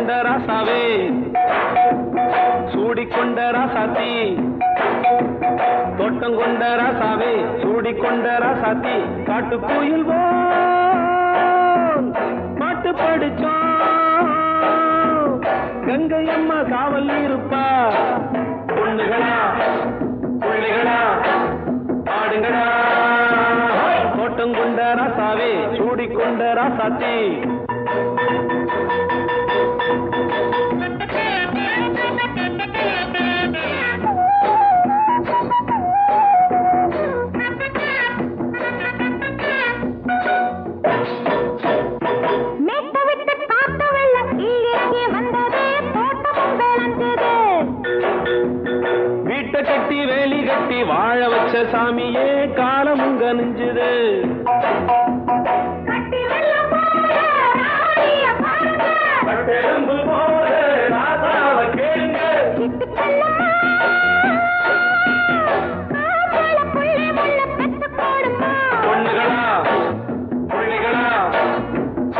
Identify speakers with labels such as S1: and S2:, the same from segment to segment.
S1: கொண்ட ராசாவே சூடிக்கொண்ட ராசாத்தி தோட்டம் கொண்ட ராசாவே சூடிக்கொண்ட ராசாத்தி காட்டு கோயில் பாட்டு படிச்சோம் கங்கை அம்மா காவல் இருப்பா பொண்ணுகளா பிள்ளைகளா ஆடுங்களா தோட்டம் கொண்ட ராசாவே சூடிக்கொண்ட ராசாத்தி கட்டி வேலி கட்டி வாழ வச்ச சாமியே காலமும் கனிஞ்சுது பொண்ணுகளா பிள்ளைகளா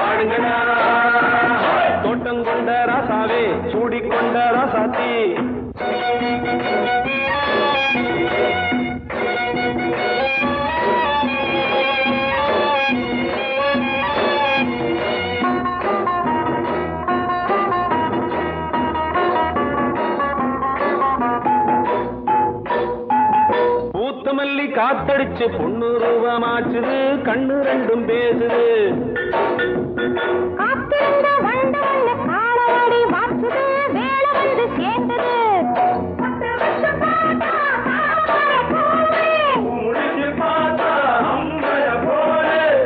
S1: ஆடுங்களா தோட்டம் கொண்ட ராசாவே சூடிக்கொண்ட ராசாத்தி மல்லி காத்தடிச்சு பொண்ணு ரூபமாச்சுது கண்ணு ரெண்டும் பேசுது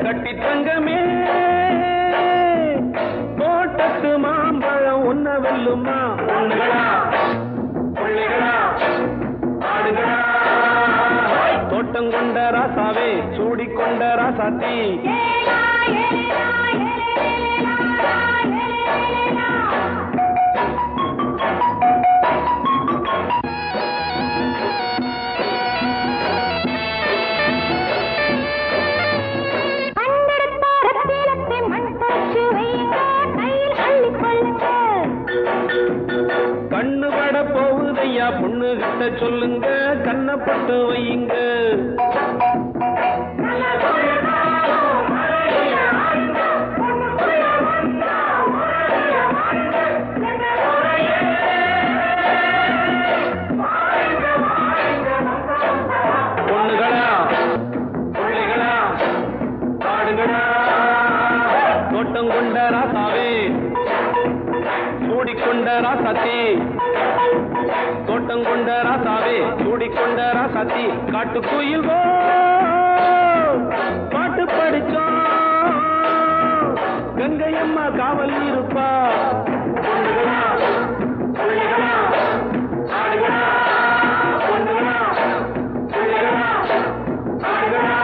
S1: கட்டி தங்கமே தோட்டத்து மாம்பழம் ஒன்ன வெல்லுமா பொண்ணுகளா பிள்ளைகளா ஆடுகளா தோட்டம் கொண்ட ராசாவே சூடிக்கொண்ட ராசாத்தி கண்ணு பட போகுதையா பொண்ணு கிட்ட சொல்லுங்க கண்ணப்பட்டு வையுங்க பொண்ணுகளா பிள்ளைகளா ஆடுங்களா தோட்டம் கொண்ட ராசாவே சூடிக்கொண்ட ராசாத்தி தோட்டம் கொண்ட ராசாவே சூடிக்கொண்ட ராசாத்தி காட்டு கோயில் பாட்டு படிச்சோம் கங்கை அம்மா காவல் இருப்பா பொண்ணுகளா பிள்ளைகளா ஆடுகளா பொண்ணுகளா பிள்ளைகளா ஆடுகளா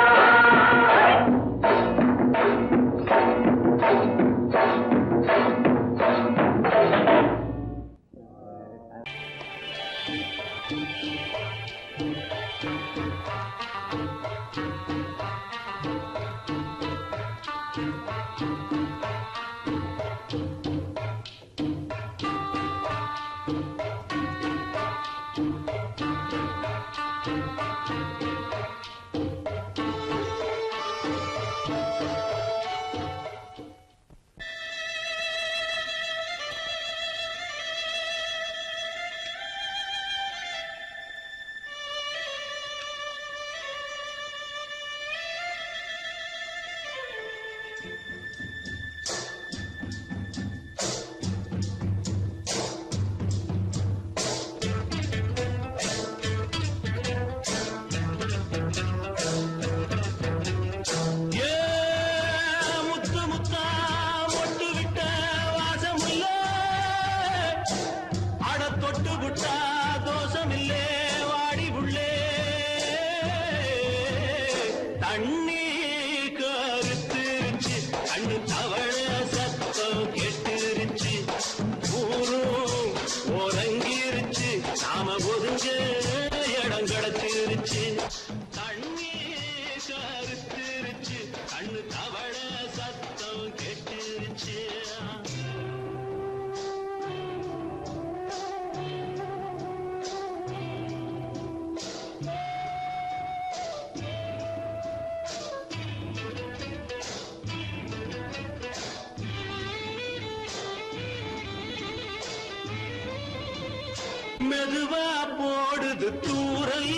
S2: மெதுவா போடுது தூரல்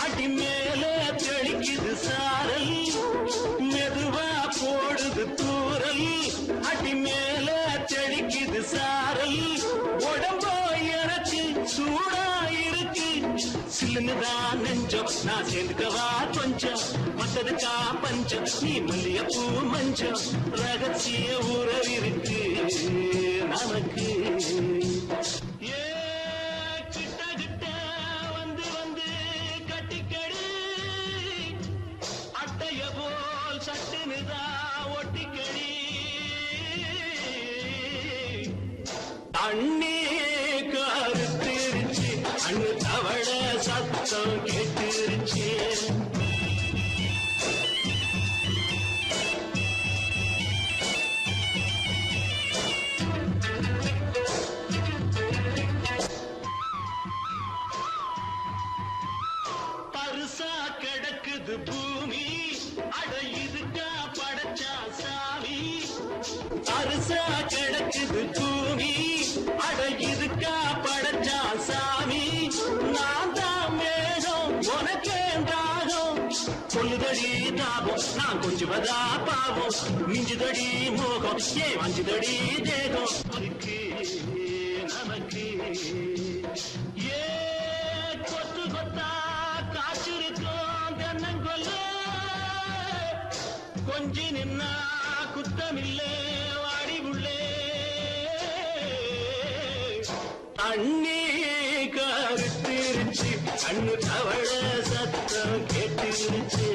S2: அடி மேல தெளிக்குது சாரல் மெதுவா போடுது தூரல் அடி மேல தெளிக்குது சாரல் உடம்போ எனக்கு சூடா இருக்கு சில்லுன்னுதான் நெஞ்சம் நான் சேர்ந்துக்கவா கொஞ்சம் மத்ததுக்கா பஞ்சம் நீ மல்லியப்பூ மஞ்சம் ரகசிய உறவிருக்கு நமக்கு அண்ணே கருத்திருச்சு அண்ணு தவள சத்தம் கேட்டுருச்சு பரிசா கிடக்குது பூமி அட இதுக்கா படைச்சா சாமி பரிசா கிடக்குது பூமி அட இதுக்கா படைச்சா சாமி நான் தான் மேகம் உனக்கே தாகம் சொல்லுதடி தாபம் நான் கொஞ்சுவதா பாவம் மிஞ்சுதடி மோகம் ஏ வஞ்சுதடி தேகம் அதுக்கு நமக்கு ஏ கொத்து கொத்தா காய்ச்சிருக்கோம் தென்னங்கொல்ல கொஞ்சி நின்னா குத்தமில்லே வாடி உள்ளே அண்ணே கருத்திருச்சு அண்ணு தவள சத்தம் கேட்டுருச்சு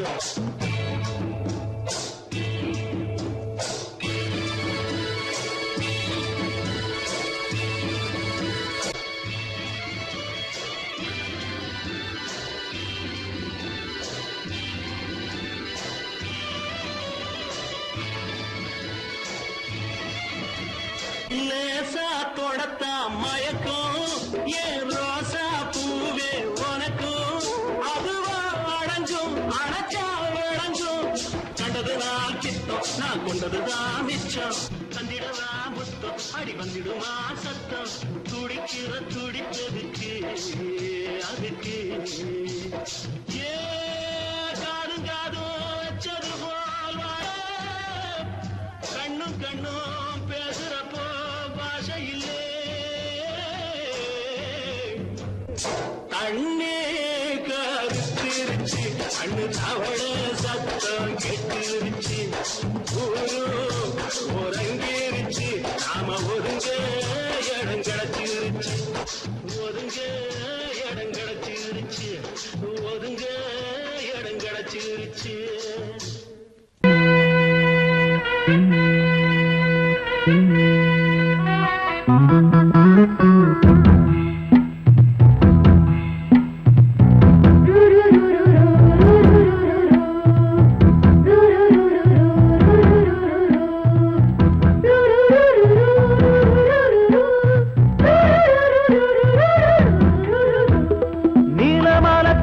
S2: லேசா தொடத்தா மயக்கும் ஏன் ரோசா பூவே உனக்கும் அதுவா அடைஞ்சும் அடைச்சா விளைஞ்சும் கண்டதுதான் கித்தம் நான் கொண்டதுதான் மிச்சம் தந்திடவா முத்தம் அடி வந்திடுமா சத்தம் துடிக்கிற துடிப்பதுக்கு அதுக்கு ஏ காதும் காதும் வச்சது போல் கண்ணும் கண்ணும் பேசுறப்போ பாஷை இல்லே அண்ணே கருத்திருச்சு அண்ணு தவள சத்தம் கெட்டுருச்சு ஊரு உறங்கிருச்சு நாம ஒதுங்க இடம் கிடைச்சிருச்சு ஒதுங்க இடம் கிடைச்சிருச்சு ஒதுங்க இடம் கிடைச்சிருச்சு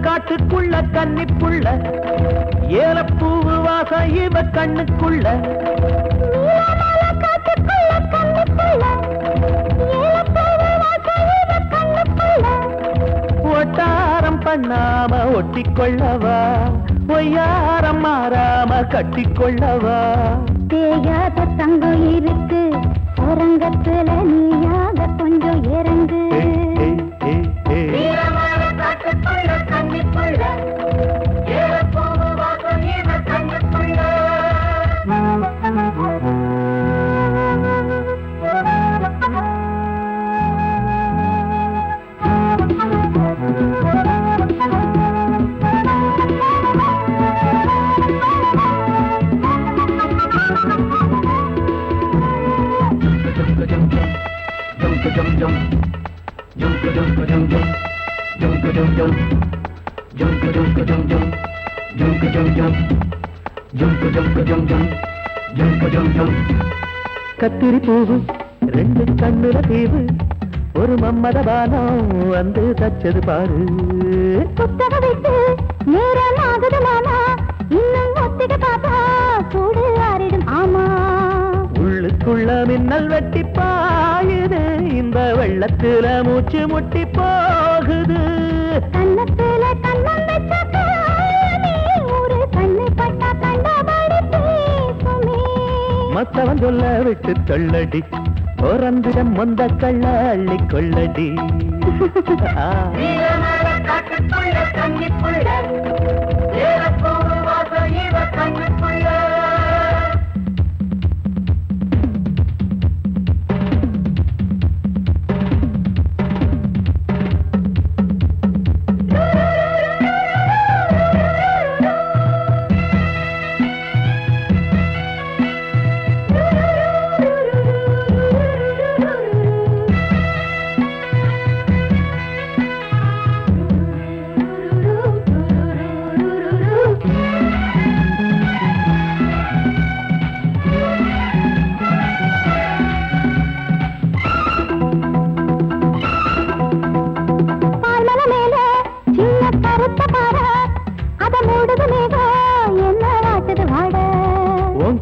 S1: காட்டுக்குள்ள கன்னிப்புள்ள ஏலப்பூவு வாசம் இவ கண்ணுக்குள்ள ஒட்டாரம் பண்ணாம ஒட்டிக்கொள்ளவா பொய்யாரம் மாறாம கட்டிக்கொள்ளவா
S3: தேயாத தங்கம் இருக்கு அரங்கத்துல நீயாக கொஞ்சம் இறங்கு
S1: கத்திரி பூவு ரெண்டு கண்ணுல தீவு ஒரு மம்மத பானம் வந்து தச்சது பாரு
S3: புத்தக விட்டு நேரம் ஆகுது மாமா இன்னும் ஒத்திக பாப்பா கூடு ஆறிடும் ஆமா
S1: உள்ளுக்குள்ள மின்னல் வெட்டி பாயுது இந்த வெள்ளத்துல மூச்சு முட்டி போகுது.
S3: கண்ணத்துல கண்ணம் வச்ச காலமே ஒரு கண்ணு பட்டா கண்டபடி பேசுமே.
S1: மத்தவன் சொல்ல விட்டு தொள்ளடி ஓரந்திடம் வந்த கள்ள அள்ளி கொள்ளடி.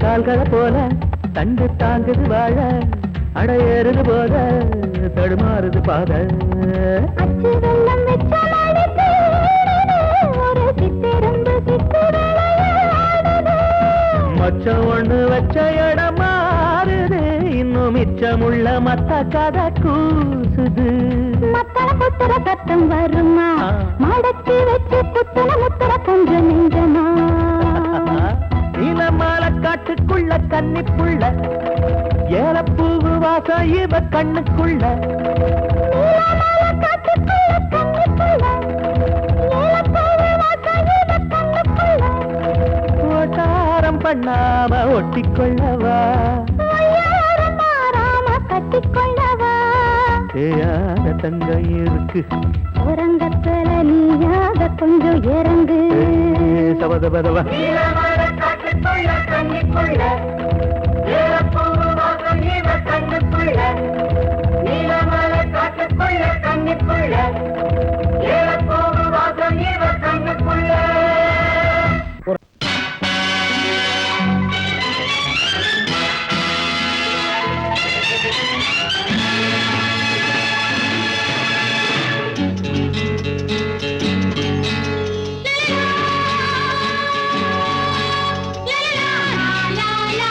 S1: கால்களை போல தண்டு தாங்குது வாழ அடையேறுது போத தடுமாறுது பாத.
S3: அச்சு வெள்ளம் வச்ச மழைக்கு ஒரு சித்திரம்பு
S1: மச்சம் ஒண்ணு வச்ச இடம் மாறுது இன்னும் மிச்சமுள்ள மத்த கதை கூசுது.
S3: மத்தள புத்தர சத்தம் வருமா மடக்கி வச்சு புத்தன முத்தர கொஞ்சம் நெஞ்சமா.
S1: நீலமால காட்டுக்குள்ள கன்னிப்புள்ள ஏலப்பூவு வாசம் இவ கண்ணுக்குள்ள. ஓட்டாரம் பண்ணாம ஒட்டிக்கொள்ளவா
S3: கட்டிக்கொள்ளவா.
S1: தேயாத தங்கம் இருக்கு
S3: உறங்கத்துல நீயாக கொஞ்சம் இறங்கு.
S1: சபதபதவா
S3: கண்ணிக்குள்ள la la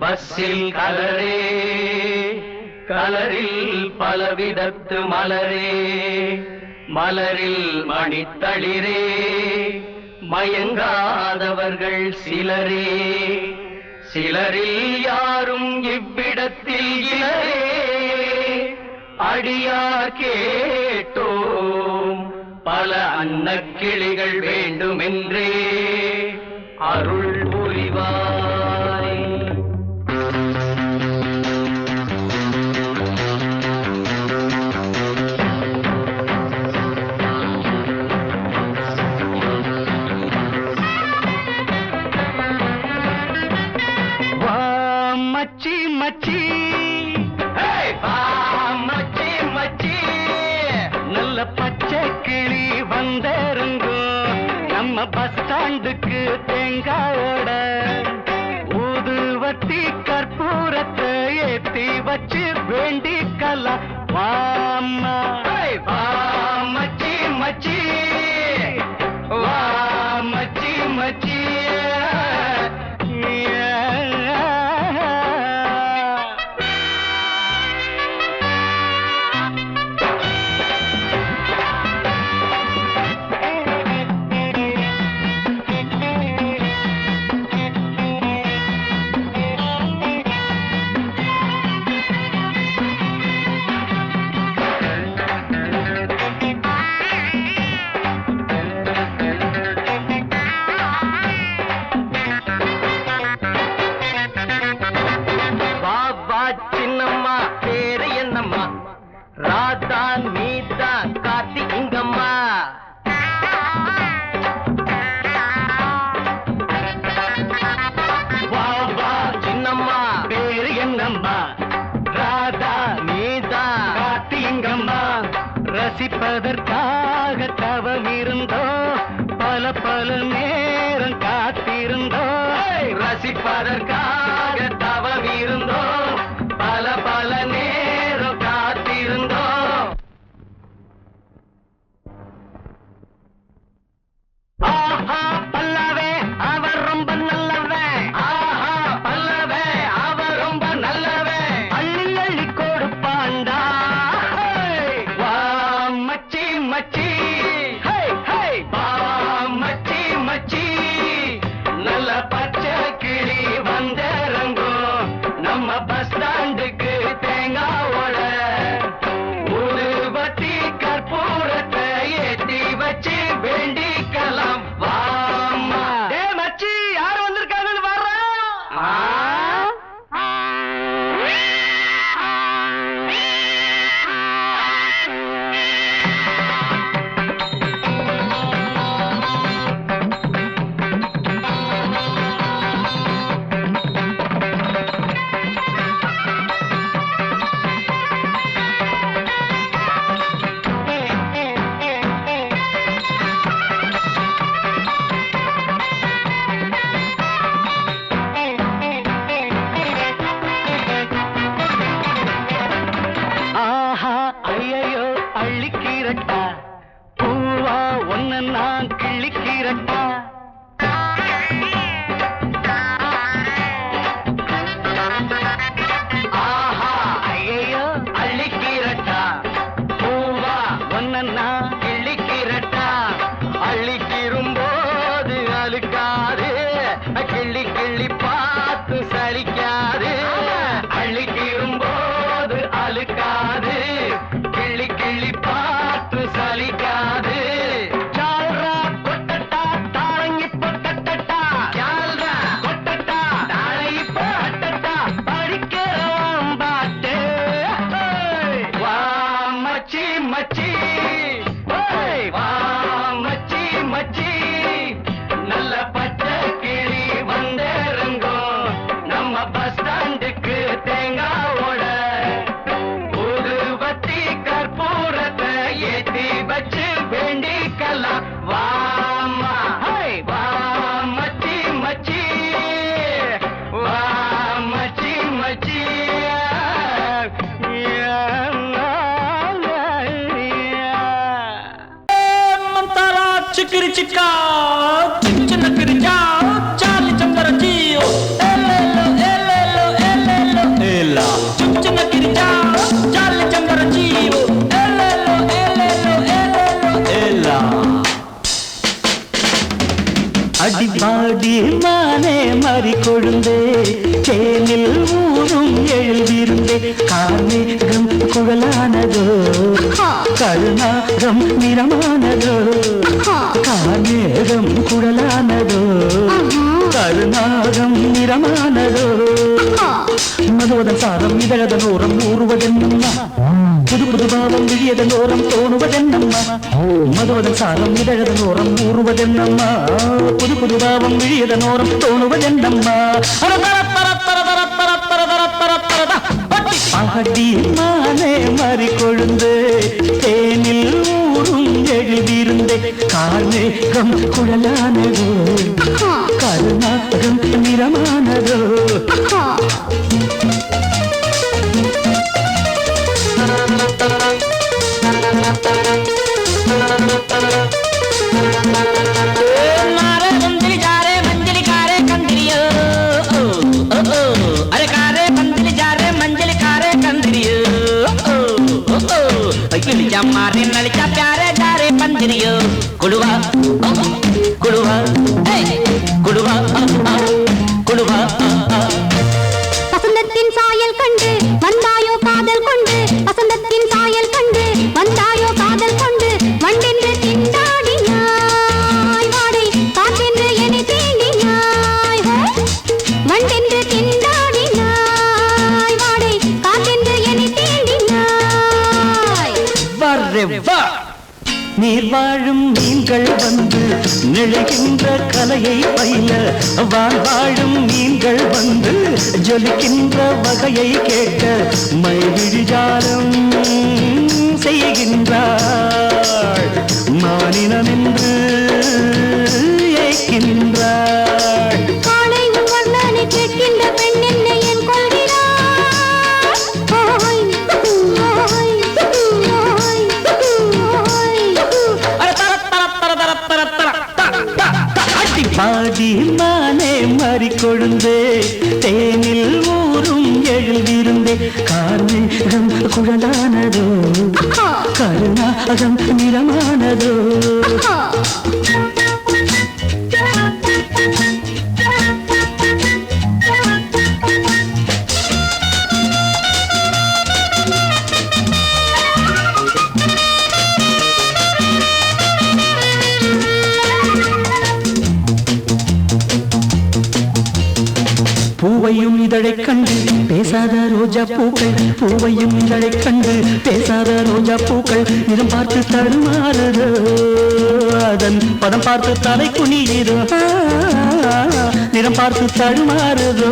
S4: பஸ்ஸில் கலரே கலரில் பலவிதத்து மலரே மலரில் மணித்தளிரே மயங்காதவர்கள் சிலரே சிலரில் யாரும் இவ்விடத்தில் இலரே அடியார் கேட்டோம் பல அன்னக்கிளிகள் வேண்டுமென்றே அருள் புரிவாய். வா மச்சி மச்சி மச்சி மச்சி நல்ல பச்சை கிளி வந்திருங்கோ நம்ம பஸ் ஸ்டாண்டுக்கு தேங்காயோட ஊதுவத்தி கற்பூரத்தை ஏத்தி வச்சு வேண்டிக்கலாம் வாம்மா வா மச்சி மச்சி வா மச்சி மச்சி ரசிப்பதற்காக தவம் இருந்தோ பல பல நேரம் காத்திருந்தோ ரசிப்பதற்காக தவம் இருந்தோ பல பல நேரம் காத்திருந்தோ ஆஹா பல்லவே அவர் ரொம்ப நல்லவன் ஆஹா பல்லவே அவர் ரொம்ப நல்லவன் அள்ளி அள்ளி கொடுப்பாண்டா மச்சி ஹே ஹே வா மச்சி மச்சி நல்ல பச்சை கிளி வந்திறங்கோ நம்ம பஸ் ஸ்டாண்டுக்கு தேங்காவோட ஊதுவத்தி கற்பூரத்தை ஏத்தி வச்சு வேண்டிக்கலாம் வாம்மா. டேய் மச்சி யார் வந்திருக்காங்கன்னு வர்றா. அள்ளிக்கிறட்டா பூவா ஒன்ன நான் கிள்ளிக்கிறட்டா ஆஹா ஐயோ அள்ளிக்கிறட்டா பூவா ஒன்ன நான் கிள்ளிக்கிறட்டா அள்ளிக்கிரும்போது அழுக்காது கிள்ளி கிள்ளி பார்த்து சலிக்காது அள்ளிக்கிரும்போது அழுக்காது கிள்ளி கிள்ளி பார்த்து சலிக்காது ஜால்ரா கொட்டட்டா தாளங்கி பொட்டட்டா ஜால்ரா கொட்டட்டா தாளங்கி பொட்டட்டா படிக்கிறோம் பாட்டு வா மச்சி மச்சி வா மச்சி மச்சி நல்ல பச்சை கிளி வந்திருங்கோ நம்ம பஸ் ஸ்டாண்டுக்கு தேங்காவோட ஊதுவத்தி கற்பூரத்தை ஏத்தி வச்சு வேண்டிக்கலாம் வாம்மா வா மச்சி மச்சி வா மச்சி மச்சி
S5: चिकरी चिक्का चिकन करी जाओ चाली चंदर जियो
S1: அடிப்பாடி மானே மறி கொழுந்தே தேனில் ஊரும் எழுதிருந்தே கார்மேகம் குழலானதோ கருணாகம் நிறமானதோ கார்மேகம் குழலானதோ கருணாகம் நிறமானதோ மதுவதன் சாரம் இதழதன் ஓரம் ஊறுவதென்னம்மா புது புது பாவம் விழியதன் ஓரம் தோணுவதென்னம்மா மதுவதன் சாரம் இதழதன் ஓரம் ஊறுவதென்னம்மா புது புது பாவம் விழியதன் ஓரம் தோணுவதென்னம்மா பாடி மானே மறி கொழுந்து தேனில் ஊரும் எழுதியிருந்தே கார்மேகம் குழலானதோ கருணாகம் நிறமானதோ
S4: मारे नलिका प्यारे जारे पंजरियो कुड़वा कुड़वा कुड़वा कुड़वा
S3: வசந்தத்தின் சாயல் கண்டு வந்தாயோ காதல் கொண்டு வசந்தத்தின் சாயல் கண்டு வந்தாயோ காதல் கொண்டு வண்டென்று திண்டாடினாய் வாடை காற்றென்று என்னை தீண்டினாய் வண்டென்று திண்டாடினாய் வாடை காற்றென்று என்னை தீண்டினாய்
S1: வரவா நீர் வாழும் மீன்கள் வந்து நிழைகின்ற கலையை பயில வாழும் மீன்கள் வந்து ஜொலிக்கின்ற வகையை கேட்க மைவிழிஜாலம் செய்கின்றாள் மானினம் என்று ஏற்கின்றாள்
S3: காலை உன் வர்ணனை கேட்கின்ற பெண் என்னை என் கொள்கிறாள்
S1: பாடி மானே மறி கொழுந்தே தேனில் ஊரும் எழுதிருந்தே கார்மேகம் குழலானதோ கருணாகம் நிறமானதோ பூவையும் இதழைக் கண்டு பேசாத ரோஜா பூக்கள் பூவையும் இதழைக் கண்டு பேசாத ரோஜா பூக்கள் நிறம் பார்த்து தடுமாறுதோ அதன் பதம் பார்த்து தலை குனியுதோ நிறம் பார்த்து தடுமாறுதோ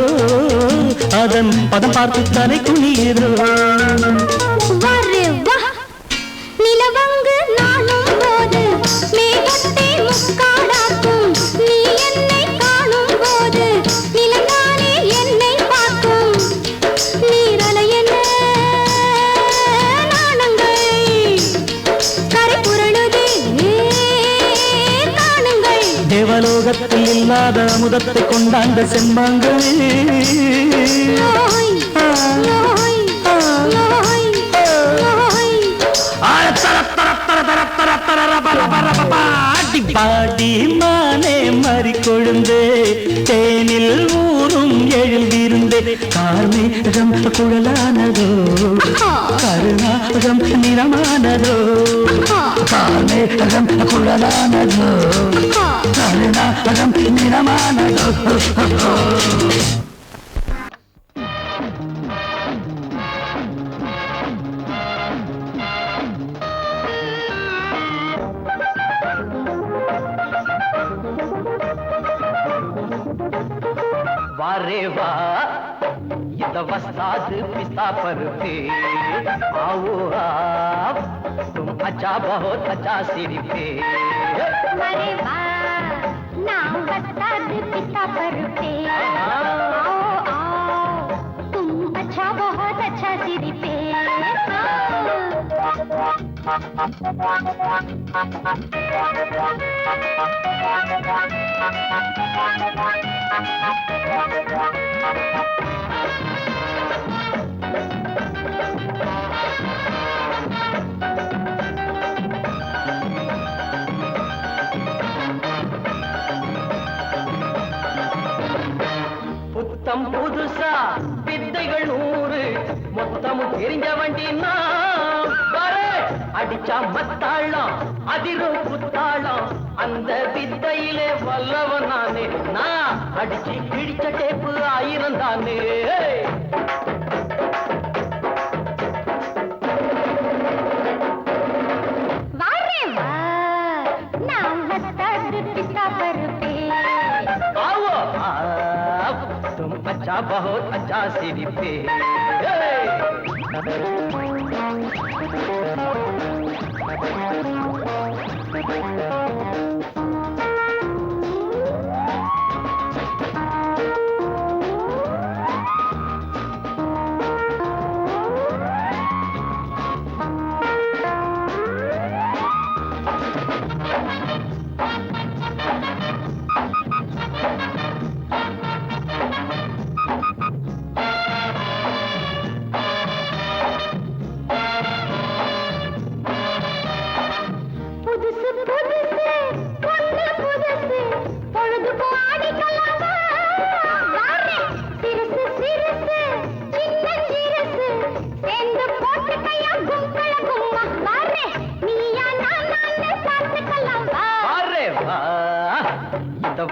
S1: அதன் பதம் பார்த்து தலை குனியுதோ
S3: நிலவங்கு நானும் போது மேகத்தை முக்காடாக்கும் நீ என்னை காணும் போது நிலங்கானே என்னை பார்க்கும் நீரலையன நாணங்கள் கரை புரளுதே காணுங்கள்
S1: தேவலோகத்தில் இல்லாத அமுதத்தை கொண்டாண்ட செம்மாங்களே பாடி மானே மறி கொழுந்தே தேனில் ஊரும் எழுதிருந்தே கார்மேகம் குழலானதோ கருணாகம் நிறமானதோ கார்மேகம் குழலானதோ கருணாகம் நிறமானதோ
S4: वारे वाह ये तो वस्ताद पिस्ता पर थे आओ आप तुम अच्छा बहुत अच्छा सिर पे
S3: अरे वाह नाम बता दे पिता पर पे आओ आओ तुम अच्छा बहुत अच्छा सिर पे
S4: புத்தம் புதுசா வித்தைகள் 100 மொத்தமும் தெரிஞ்ச வண்டி நான் அடிச்சா மத்தாளம் அதிரும் புத்தாளம் அந்த வித்தையிலே வல்லவன் நானே நான் அடிச்சு கிழிச்ச டேப்பு 1000 தானே तुम अच्छा बहुत अच्छा सिरिपे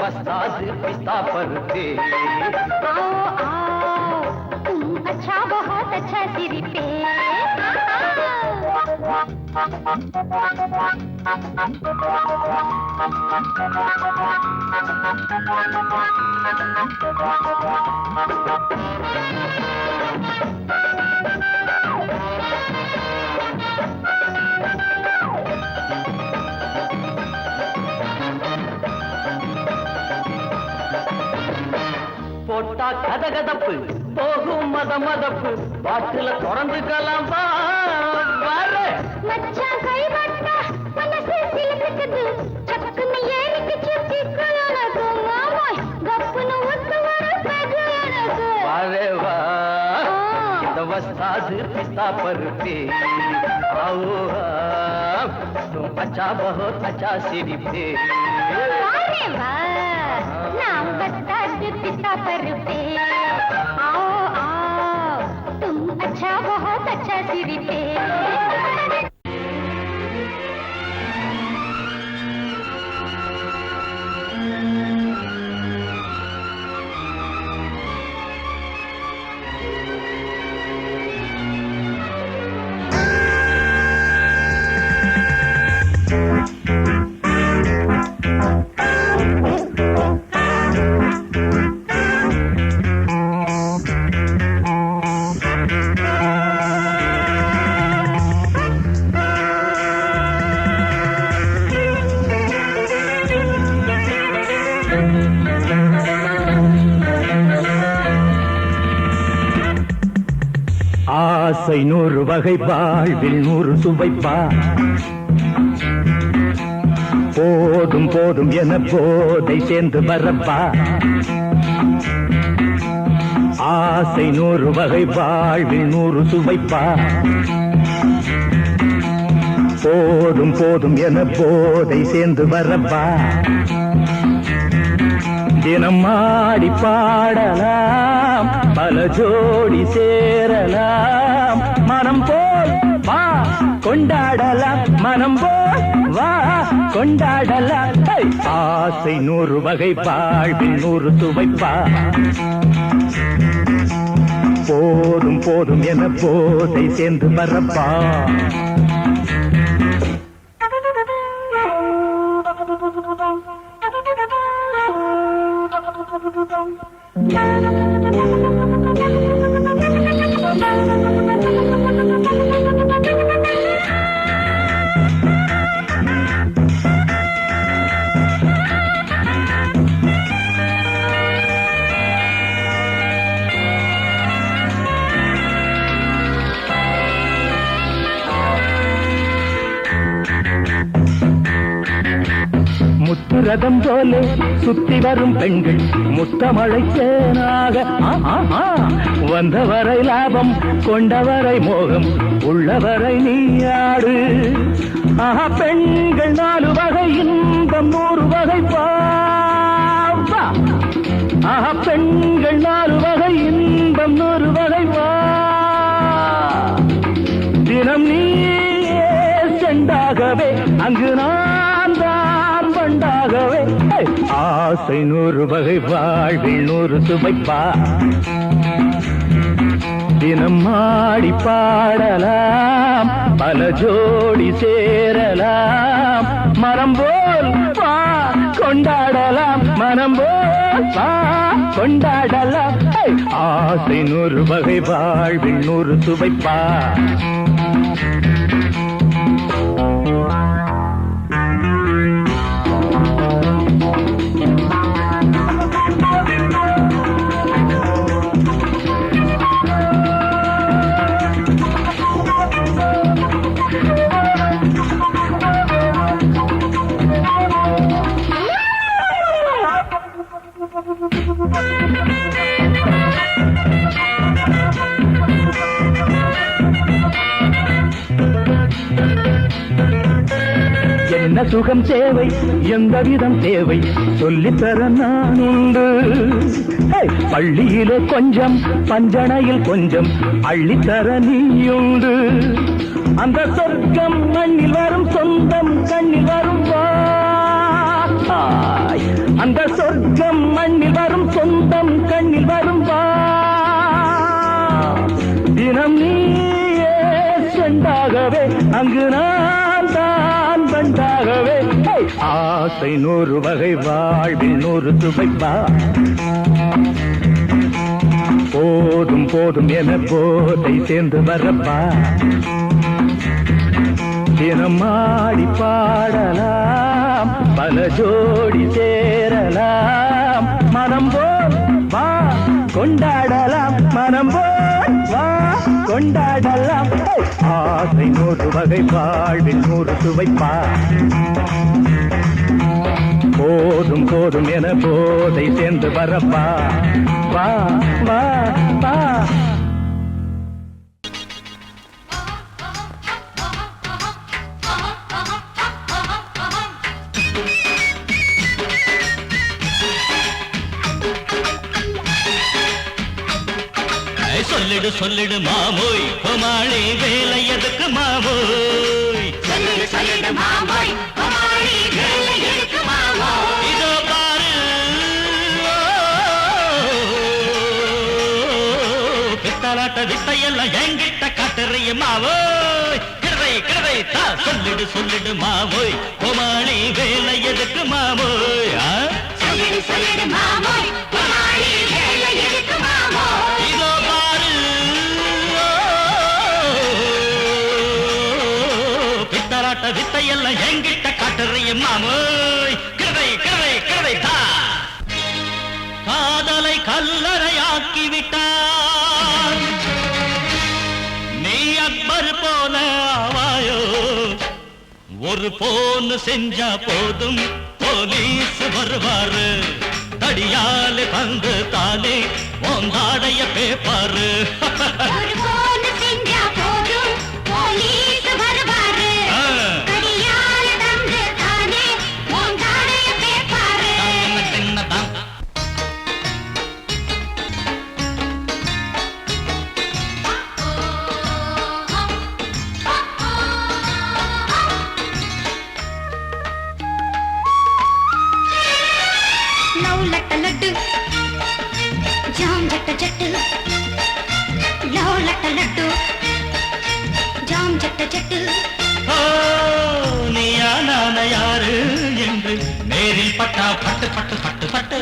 S4: वस्ताद पिस्ता पर पे
S3: आओ आओ तुम अच्छा बहुत अच्छा सिरी पे
S4: போட்டா கதகதப்பு போகும் மதமதப்பு பாட்டுல தொடர்ந்துக்கலாம்
S3: மச்சான் கைவட்டா மனசு சிலுக்குது சக்குன்னு ஏறிக்கு சுத்தி கலனது மாமாய் கப்புன்னு ஒத்து வர பெகலனது
S4: வாரே வா இந்த வஸ்தாது பிஸ்தா पर पे आओ तुम अच्छा बहुत अच्छा सिरी पे
S3: वारे वाह नाम वस्ताद पिस्ता पर पे आओ आओ तुम अच्छा बहुत अच्छा सिरी पे
S1: ஆசை 100 வகை வாழ்வில் 100 சுவைப்பா போதும் போதும் என போதை சேர்ந்து வரப்பா ஆசை 100 வகை வாழ்வில் 100 சுவைப்பா போதும் போதும் என போதை சேர்ந்து வரப்பா தினம் ஆடி பாடலாம் பல ஜோடி சேரலாம் மனம் போல் வா கொண்டாடலாம் மனம் போல் வா கொண்டாடலாம் ஆசை 100 வகை வாழ்வில் 100 சுவைப்பா போதும் போதும் என போதை சேர்ந்து வரப்பா முத்துரதம் போல சுத்தி வரும் பெண்கள் முத்தமழை தேனாக வந்தவரை லாபம் கொண்டவரை மோகம் உள்ளவரை நீயாடு பெண்கள் 4 வகை இன்பம் 100 வகை பெண்கள் 4 வகை செண்டாகவே அங்கு நான் தான் பண்டாகவே ஆசை 100 வகை வாழ்வில் 100 சுவைப்பா தினம் ஆடி பாடலாம் பல ஜோடி சேரலாம் மரம் போல் வா கொண்டாடலாம் மனம் போல் வா கொண்டாடலாம் ஆசை 100 வகை வாழ்வில் 100 சுவைப்பா என்ன சுகம் தேவை எந்த விதம் தேவை சொல்லித்தர நான் உண்டு பள்ளியிலே கொஞ்சம் பஞ்சணையில் கொஞ்சம் அள்ளித்தர நீயுண்டு அந்த சொர்க்கம் மண்ணில் வரும் சொந்தம் கண்ணில் வரும் வாய் அந்த சொர்க்கம் மண்ணில் வரும் சொந்தம் கண்ணில் வரும் வா தினம் நீயே செண்டாகவே அங்கு நான் தான் பண்டாகவே ஆசை 100 வகை வாழ்வில் 100 சுவைப்பா போதும் போதும் என போதை சேர்ந்து வரப்பா தினம் ஆடி பாடலாம் பல ஜோடி சேரலாம் மனம் போல் வா கொண்டாடலாம் மனம் போல் வா கொண்டாடலாம் ஆசை 100 வகை வாழ்வில் 100 சுவைப்பா போதும் போதும் என போதை சேர்ந்து வரப்பா வா வா வா
S2: சொல்லிடு சொல்லிடு மாமோய் கோமாளி வேலை எதுக்கு மாமோய் சொல்லிடு சொல்லிடு மாமோய் கோமாளி வேலை எதுக்கு மாமோய் இதோ பாரு பித்தலாட்ட வித்தையெல்லாம் என்கிட்ட காட்டுறிய மாமோய் கிடவை கிடவை தா சொல்லிடு சொல்லிடு மாமோய் கோமாளி வேலை எதுக்கு மாமோய் சொல்லிடு சொல்லிடு மாமோய் கோமாளி வேலை எதுக்கு மாமோய் இதோ வித்தையெல்லாம் என்கிட்ட காட்டுறிய மாமோய் கிழவை கிழவை கிழவை தா காதலை கல்லறையாக்கி விட்டான் நீ அக்பர் போல ஆவாயோ ஒரு போன் செஞ்சா போதும் போலீஸ் வருவாரு தடியாலே பந்து தானே ஓந்தாடைய பேப்பாரு யாரு என்று நேரில் பட்டா பட்டு பட்டு பட்டு பட்டு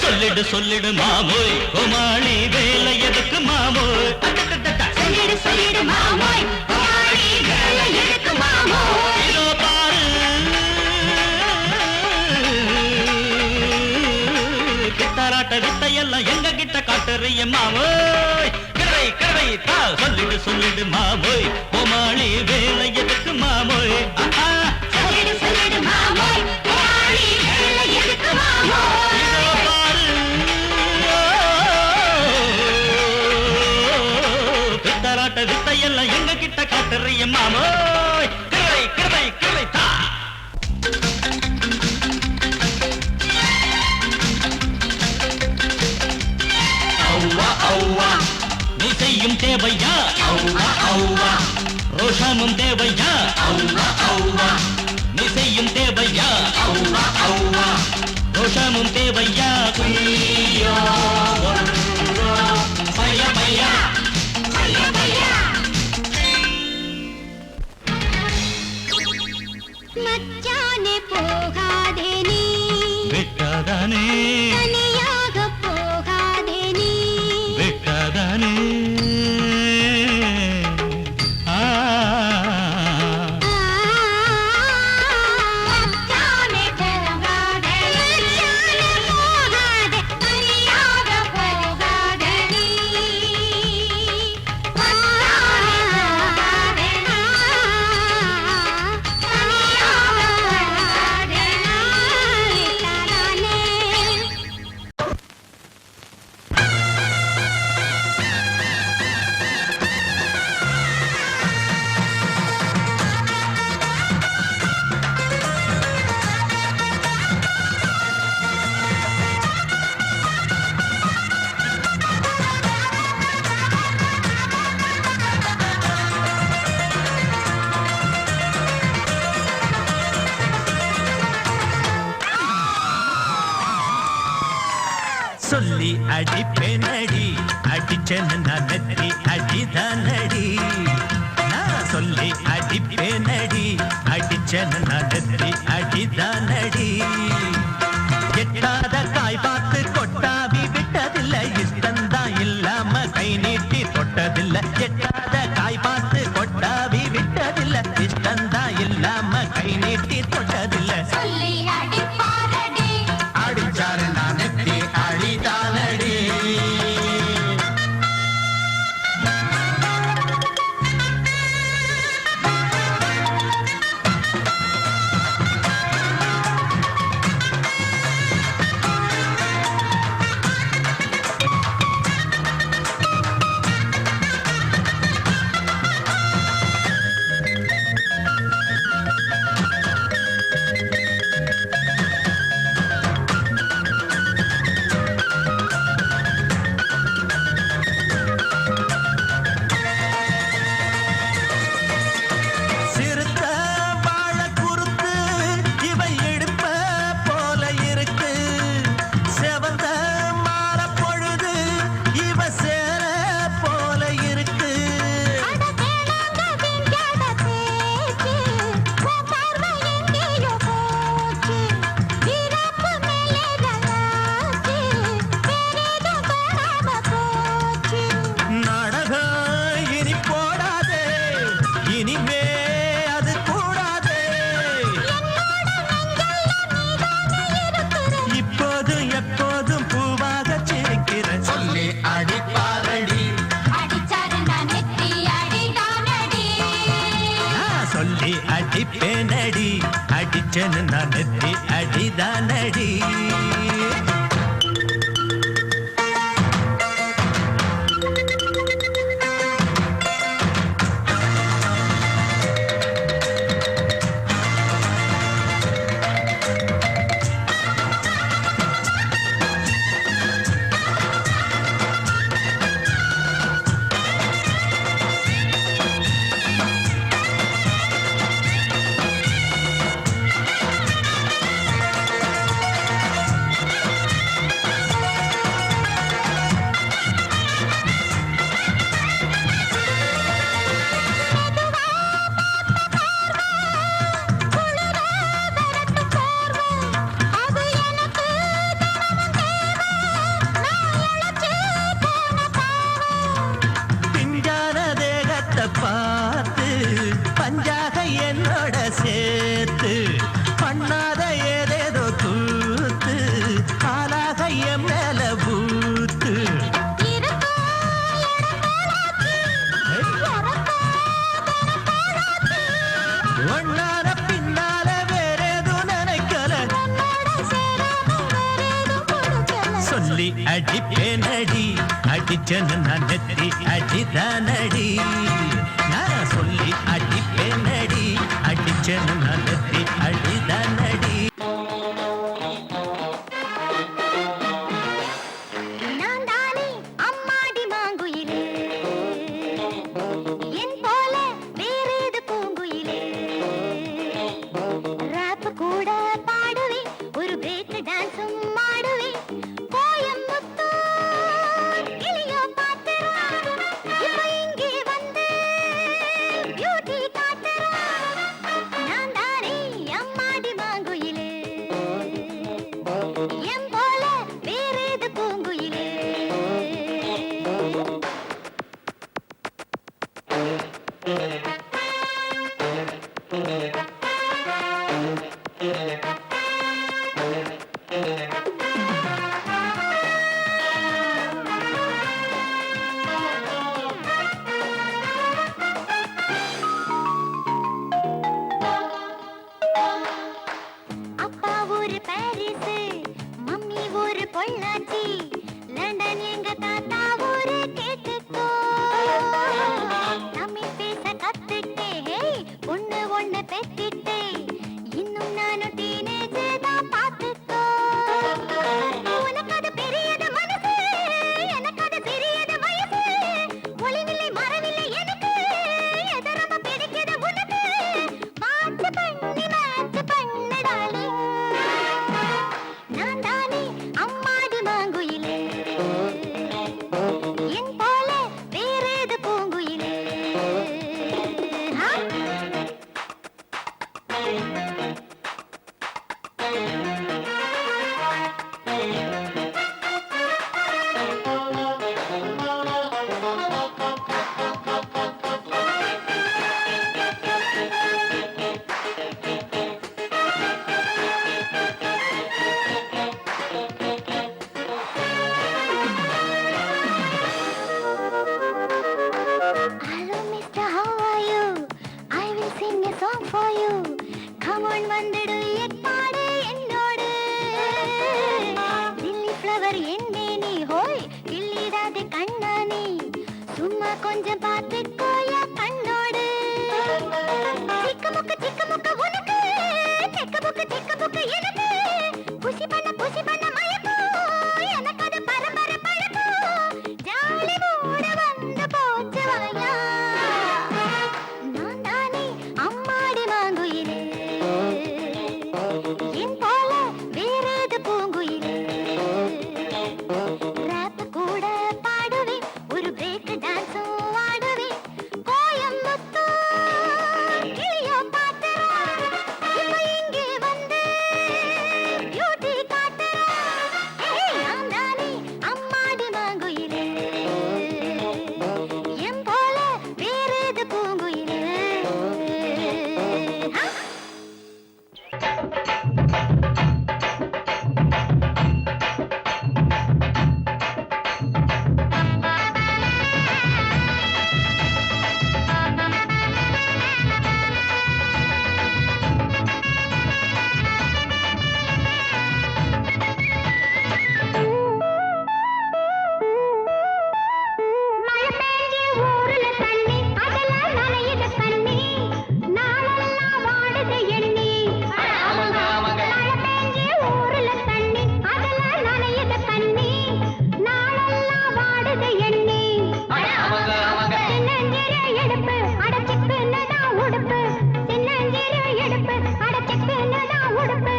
S2: சொல்லிடு சொல்லிடு மாமோய் கோமாளி வேலை எதுக்கு மாமோய் சொல்லிடு சொல்லிடு மாமோய் கோமாளி வேலை எதுக்கு மாமோய் இதோ பாரு கிட்டாராட்ட வித்தையெல்லாம் எங்க கிட்ட காட்டுறிய மாமோய் கிழவை கிழவை தா சொல்லிடு சொல்லிடு மாமோய் கோமாளி வேலை எதுக்கு மாமோய் சொல்லிடு சொல்லிடு மாமோய் கோமாளி வேலை எதுக்கு மாமோய் இதோ பாரு எல்லாம் எங்க கிட்ட காட்டுறிய மாமோய் கிருவை கிருவை கிருவை தா அவ்வா அவ்வா நீ செய்யும் தேவையா அவ்வா அவ்வா ரோஷமும் தேவையா அவ்வா அவ்வா நீ செய்யும் தேவையா அவ்வா அவ்வா ரோஷமும் தேவையா குய்யோ பையா பையா பையா பையா
S3: மச்சானே போகாதே நீ
S2: விட்டாதானே
S3: தனியாக போகாதே நீ
S2: விட்டாதானே
S3: மச்சானே போகாதே மச்சானே போகாதே தனியாக போகாதே நீ மச்சானே போகாதே தனியாக போகாதே நாளே
S5: சொல்லி அடிப்பேனடி அடிச்சேன்னு நான் நெத்தி அடிதானடி நான் சொல்லி அடிப்பேனடி அடிச்சேன்னு நான் நெத்தி அடிதானடி எட்டாத காய் பார்த்து கொட்டாவி விட்டதில்லை இஷ்டந்தான் இல்லாம கை நீட்டி தொட்டதில்லை எட்டாத காய் பார்த்து கொட்டாவி விட்டதில்லை இஷ்டந்தான் இல்லாம கை நீட்டி தொட்டதில்லை
S3: சொல்லி அடிப்பாரடி
S5: அடிச்சாரு நான் நெத்தி அழிதானடி சிறுத்த வாழ குறுத்து இவை எடுப்ப போல இருக்கு செவந்த மாற பொழுது இவ சேர போல இருக்கு
S3: அட கேளாங்க திங்காத பேச்சு உன் பார்வை எங்கேயோ போச்சு வீரப்பு மேலே கலாச்சு வேறேதோ காணாம போச்சு
S5: நாடகம் இனி போடாதே இனிமே அது கூடாதே இப்போதும் எப்போதும் பூவாக சிரிக்கிற சொல்லி அடிப்பாரடி
S3: அடிச்சாரு நான் நெத்தி அடிதானடி
S5: நான் சொல்லி அடிப்பேனடி அடிச்சேன்னு நான் நெத்தி அடிதானடி
S3: அது எனக்கு நான் இழைச்சு போன பாவம்
S5: பிஞ்சான தேகத்தை பார்த்து பஞ்சாக என்னோட சேர்த்து பண்ணாத ஏதேதோ கூத்து ஆளாக என் மேல பூத்து
S3: இருக்கா இடம் போலாச்சு
S5: ஒன்னார பின்னால வேறேதும் நினைக்கல
S3: உன்னோட சேராம வேறேதும் கொடுக்கல
S5: சொல்லி அடிப்பேனடி அடிச்சேன்னு நான் நெத்தி அடிதானடி அடிச்சனும் நடத்தி அடிதான் அடி.
S3: நான் தானே அம்மாடி மாங்குயிலே, என் போல வேறேது பூங்குயிலே. ராப் கூட பாடுவேன், ஒரு பிரேக் டான்ஸும் ஆடுவேன். கோயம்புத்தூர் கிளியோ பாத்துறா, இப்ப இங்கே வந்து பியூட்டி காட்டுறா. நான் தானே அம்மாடி மாங்குயிலே, என் போல வேறேது பூங்குயிலே. அப்பா ஊரு பாரிஸ், மம்மி ஊரு பொள்ளாச்சி, லண்டன் எங்க தாத்தா ஊரு கேட்டுக்கோ. தமிழ் பேச கத்துட்டேன், பொண்ணு ஒண்ணு பெத்திட்டேன், இன்னும் நானும் டீனேஜ் தான் பார்த்துக்கோ. உனக்கு அது பெரியது மனசு, எனக்கு அது சிறியது வயசு. ஒளிவில்லை மரவில்லை எனக்கு, எது ரொம்ப பிடிக்குது உனக்கு. வாட்ச் பண்ணி மேட்ச் பண்ணடாலே, நான் தானே அம்மாடி மாங்குயிலே, என் போல வேறேது பூங்குயிலே. Hello, Mr. How are you? I will sing a song for you. Come on, வந்துடு என் பாடு என்னோடு. லில்லி ஃப்ளவர் என்னே நீ ஹோய், கிள்ளிடாதே கண்ணானி, சும்மா கொஞ்சம் பார்த்துக்கோயா கண்ணோடு. சிக்க முக்க உனக்கு, செக்க புக்கு எனக்கு. குஷி பண்ண மயக்கம், எனக்கு அது பரம்பரை பழக்கம். ஜாலி மூட வந்து போச்சு வாயா, நான் தானே அம்மாடி மாங்குயிலே, என் போல வேறேது பூங்குயிலே. ராப் கூட பாடுவேன், ஒரு பிரேக் டான்ஸும் ஆடுவேன். கோயம்புத்தூர் கிளியோ பாத்துறா, இப்ப இங்கே வந்து பியூட்டி காட்டுறா. நான் தானே அம்மாடி மாங்குயிலே, என் போல வேறேது பூங்குயிலே. மழை பெஞ்சு ஊருல தண்ணி, அதெல்லாம் நனையுது கண்ணி, நாளெல்லாம் வாடுது எண்ணி. மழை பெஞ்சு ஊருல தண்ணி, அதெல்லாம் நனையுது கண்ணி, நாளெல்லாம் வாடுது எண்ணி. சின்னஞ்சிறு எடுப்பு அடச்சிக்குன்னுதான் உடுப்பு, சின்னஞ்சிறு எடுப்பு அடச்சிக்குன்னுதான் உடுப்பு,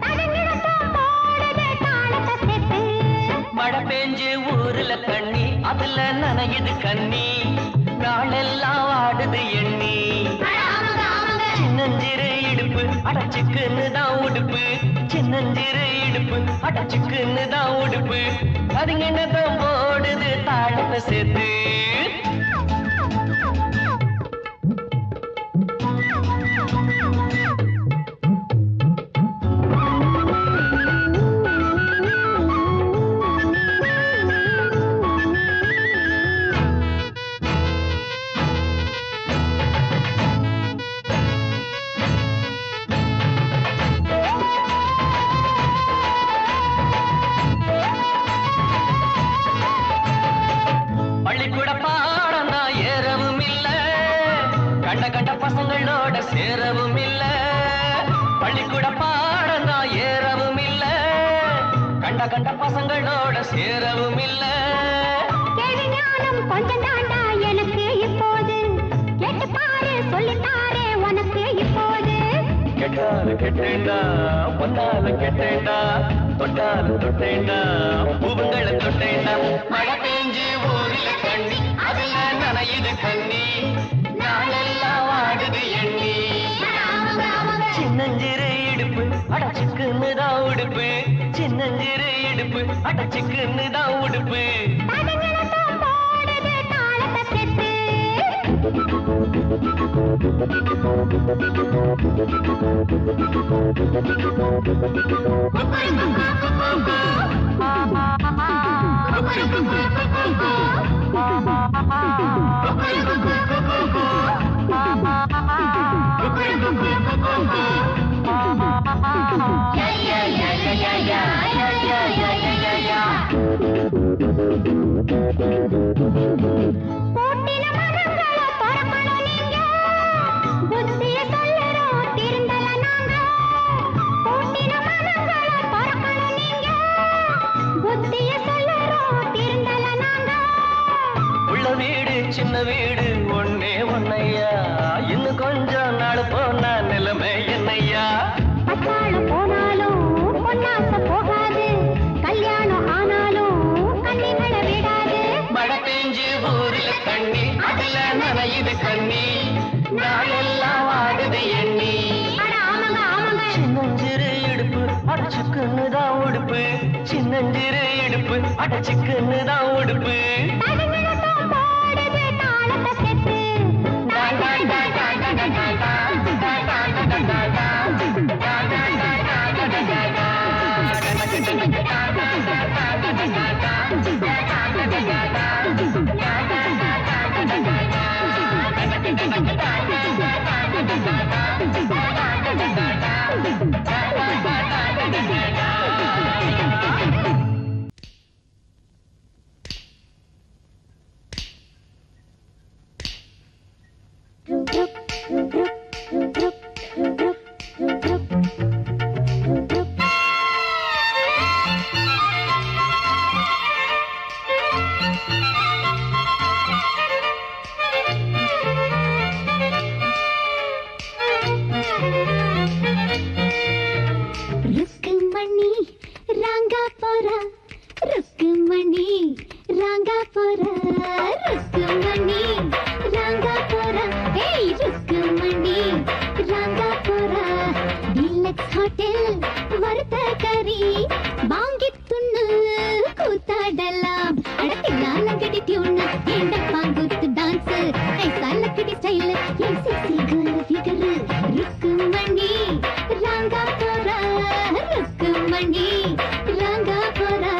S3: தடுங்கிடத்தான் போடுது தாளத்தை சேர்த்து.
S4: மழை பெஞ்சு ஊருல தண்ணி, அதுல நனையுது கண்ணி, நாளெல்லாம் வாடுது எண்ணி. சின்னஞ்சிறு இடுப்பு அடச்சுக்குன்னு தான் உடுப்பு, சின்னஞ்சிறு இடுப்பு அடச்சுக்குன்னு தான் உடுப்பு, அதுங்கன்னதான் போடுது தாளத்தை சேர்த்து. பசங்களோட சேரவும் இல்லை. நான் கண்ட பசங்களோட சேரவும் இல்ல
S3: கேள்வி ஞானம் கொஞ்சம் தாண்டா எனக்கு இப்போது கேட்டு பாரு சொல்லித்தாரே உனக்கு இப்போது
S4: கெட்டால கெட்டேண்டா பொன்னால கெட்டேண்டா தொட்டால தொட்டேண்டா பூவுங்களை தொட்டேண்டா மழை பெஞ்சு ஊரில கண்ணி அதுல நனையுது கண்ணி நாளெல்லாம் வாடுது எண்ணி சின்னஞ்சிறு இடுப்பு அடச்சுக்குன்னு தான் உடுப்பு சின்னஞ்சிறு இடுப்பு அடச்சுக்குன்னு தான் உடுப்பு
S3: தடங்களத்தான் போடுது தாளத்தை செத்து போட்டின மனங்களை பொறக்கணும் நீங்க புத்திய சொல்லறோம் திருந்தல நாங்க போட்டின மனங்களை பொறக்கணும் நீங்க புத்திய சொல்லறோம் திருந்தல நாங்க
S4: உள்ள வீடு சின்ன வீடு ஒன்னே ஒன்னையா இன்னும் கொஞ்சம் நாள் போனா நிலைமை என்னையா
S3: பட்டாளம் போனாலும் பொன்னாசை போகாது கல்யாணம் ஆனாலும் கண்ணிகளை விடாது
S4: மழை பெஞ்சு ஊரில் தண்ணி அதுல நனையுது கண்ணி நாளெல்லாம் வாடுது எண்ணி
S3: அட ஆமாங்க ஆமாங்க
S4: சின்னஞ்சிறு இடுப்பு அடச்சுக்குன்னு தான் உடுப்பு சின்னஞ்சிறு இடுப்பு அடச்சுக்குன்னு தான் உடுப்பு
S3: தடங்களத்தான் போடுது தாளத்தை செத்து ருக்குமணி ராங்கா போறா ருக்குமணி ராங்கா போறா ருக்குமணி ராங்கா போறா ஏய் ருக்குமணி ராங்கா போறா டிலக்ஸ் ஹோட்டல் வறுத்த கறி வாங்கி துண்ணு கூத்தாடலாம் அடத்தினால கடி டியூன் எந்த பாங்குத்து டான்ஸ் ஐசா லக்கடி ஸ்டைல் என் செக்ஸி கேர்ள் ஃபிகர் ருக்குமணி ராங்கா போறா ருக்குமணி ராங்கா போறா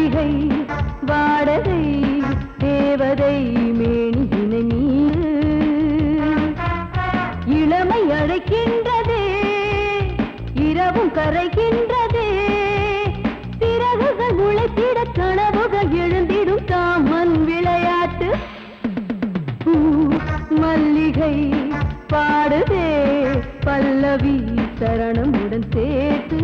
S6: மாளிகை வாடகை தேவதை மேனியினை நீ இளமை அழைக்கின்றதே இரவும் கரைகின்றதே சிறகுகள் முளைத்திட கனவுகள் எழுந்திடும் காமன் விளையாட்டு மல்லிகை பாடுதே பல்லவி சரணமுடன் சேர்த்து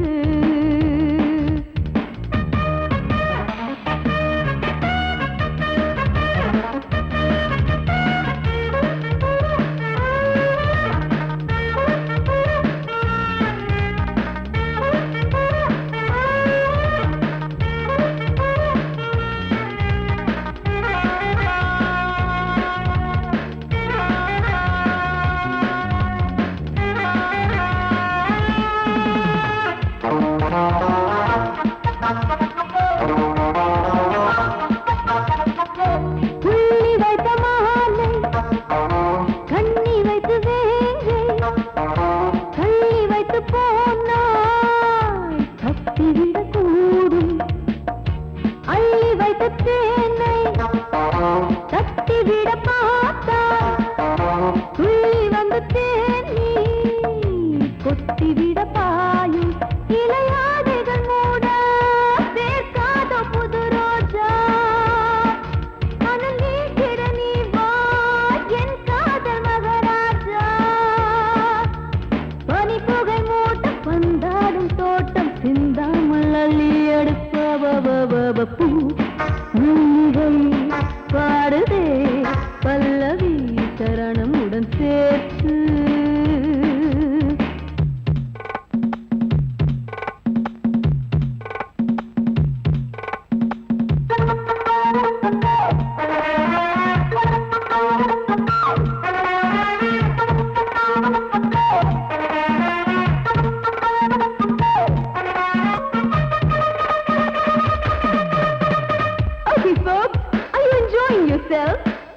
S6: பாடுதே பல்லவி சரணமுடன் சேர்த்து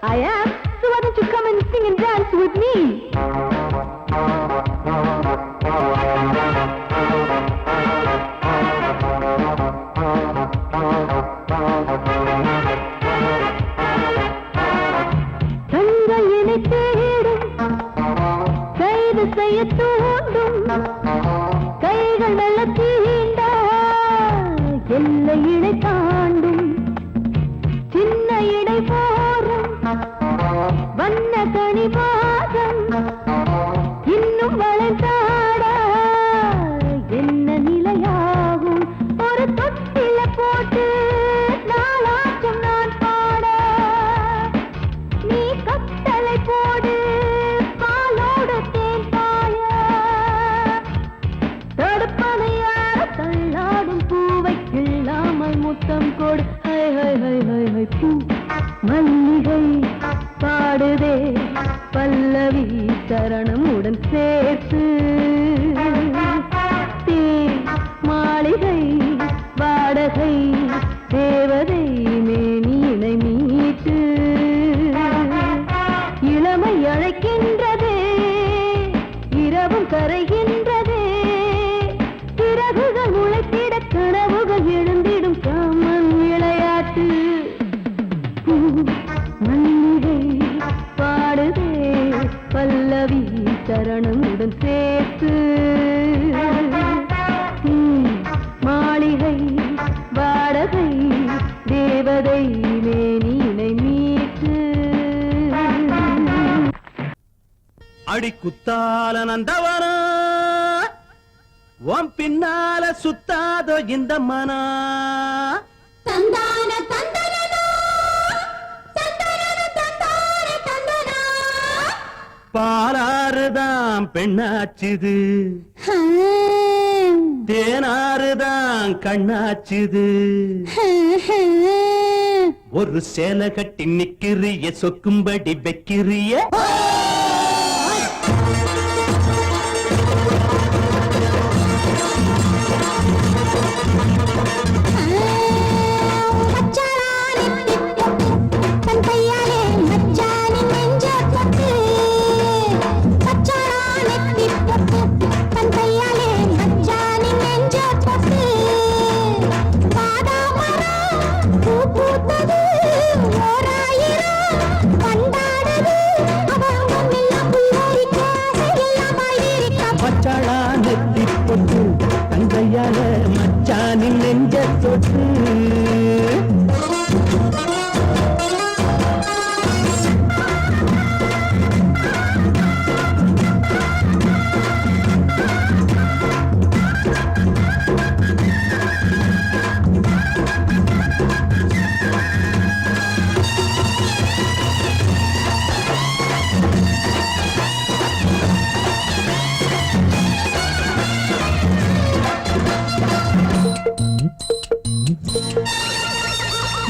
S6: I am. So why don't you come and sing and dance with me? தங்கையினை தேடும் கைது செய்ய தூண்டும் கைகள் நல்ல தீண்ட எல்லை இடை தாண்டும் சின்ன இடை போரும் வண்ண கணிவாதம் இன்னும் வளைந்தாட என்ன நிலையாகும் ஒரு தொட்டில போட்டு நாளாச்சும் நான் பாட நீ கட்டளை போடு பாலோடு தேன் பாய தடுப்பனையார தள்ளாடும் பூவை கிள்ளாமல் முத்தம் கொடு high high high high high பூ மல்லிகை பாடுதே பல்லவி சரணமுடன் சேர்த்து மாளிகை வாடகை தேவதை மேனியினை மீட்டு இளமை அழைக்கின்றதே இரவும் கரைகின்றதே சிறகுகள் முளைத்திட கனவுகள் எழுந்திடும் காமன் விளையாட்டு மல்லிகை பாடுதே பல்லவி சரணமுடன் சேர்த்து மாளிகை வாடகை தேவதை மேனியினை மீட்டு
S1: அடி குத்தால நந்தவனா உன் பின்னால சுத்தாதோ இந்த மனா
S3: தந்தான தந்தனனா தந்தனன தந்தான தந்தனா
S1: பாலாறுதான் பெண்ணாச்சுது தேனாறுதான் கண்ணாச்சுது ஒரு சேலை கட்டி நிக்கிறிய சொக்கும்படி வைக்கிறிய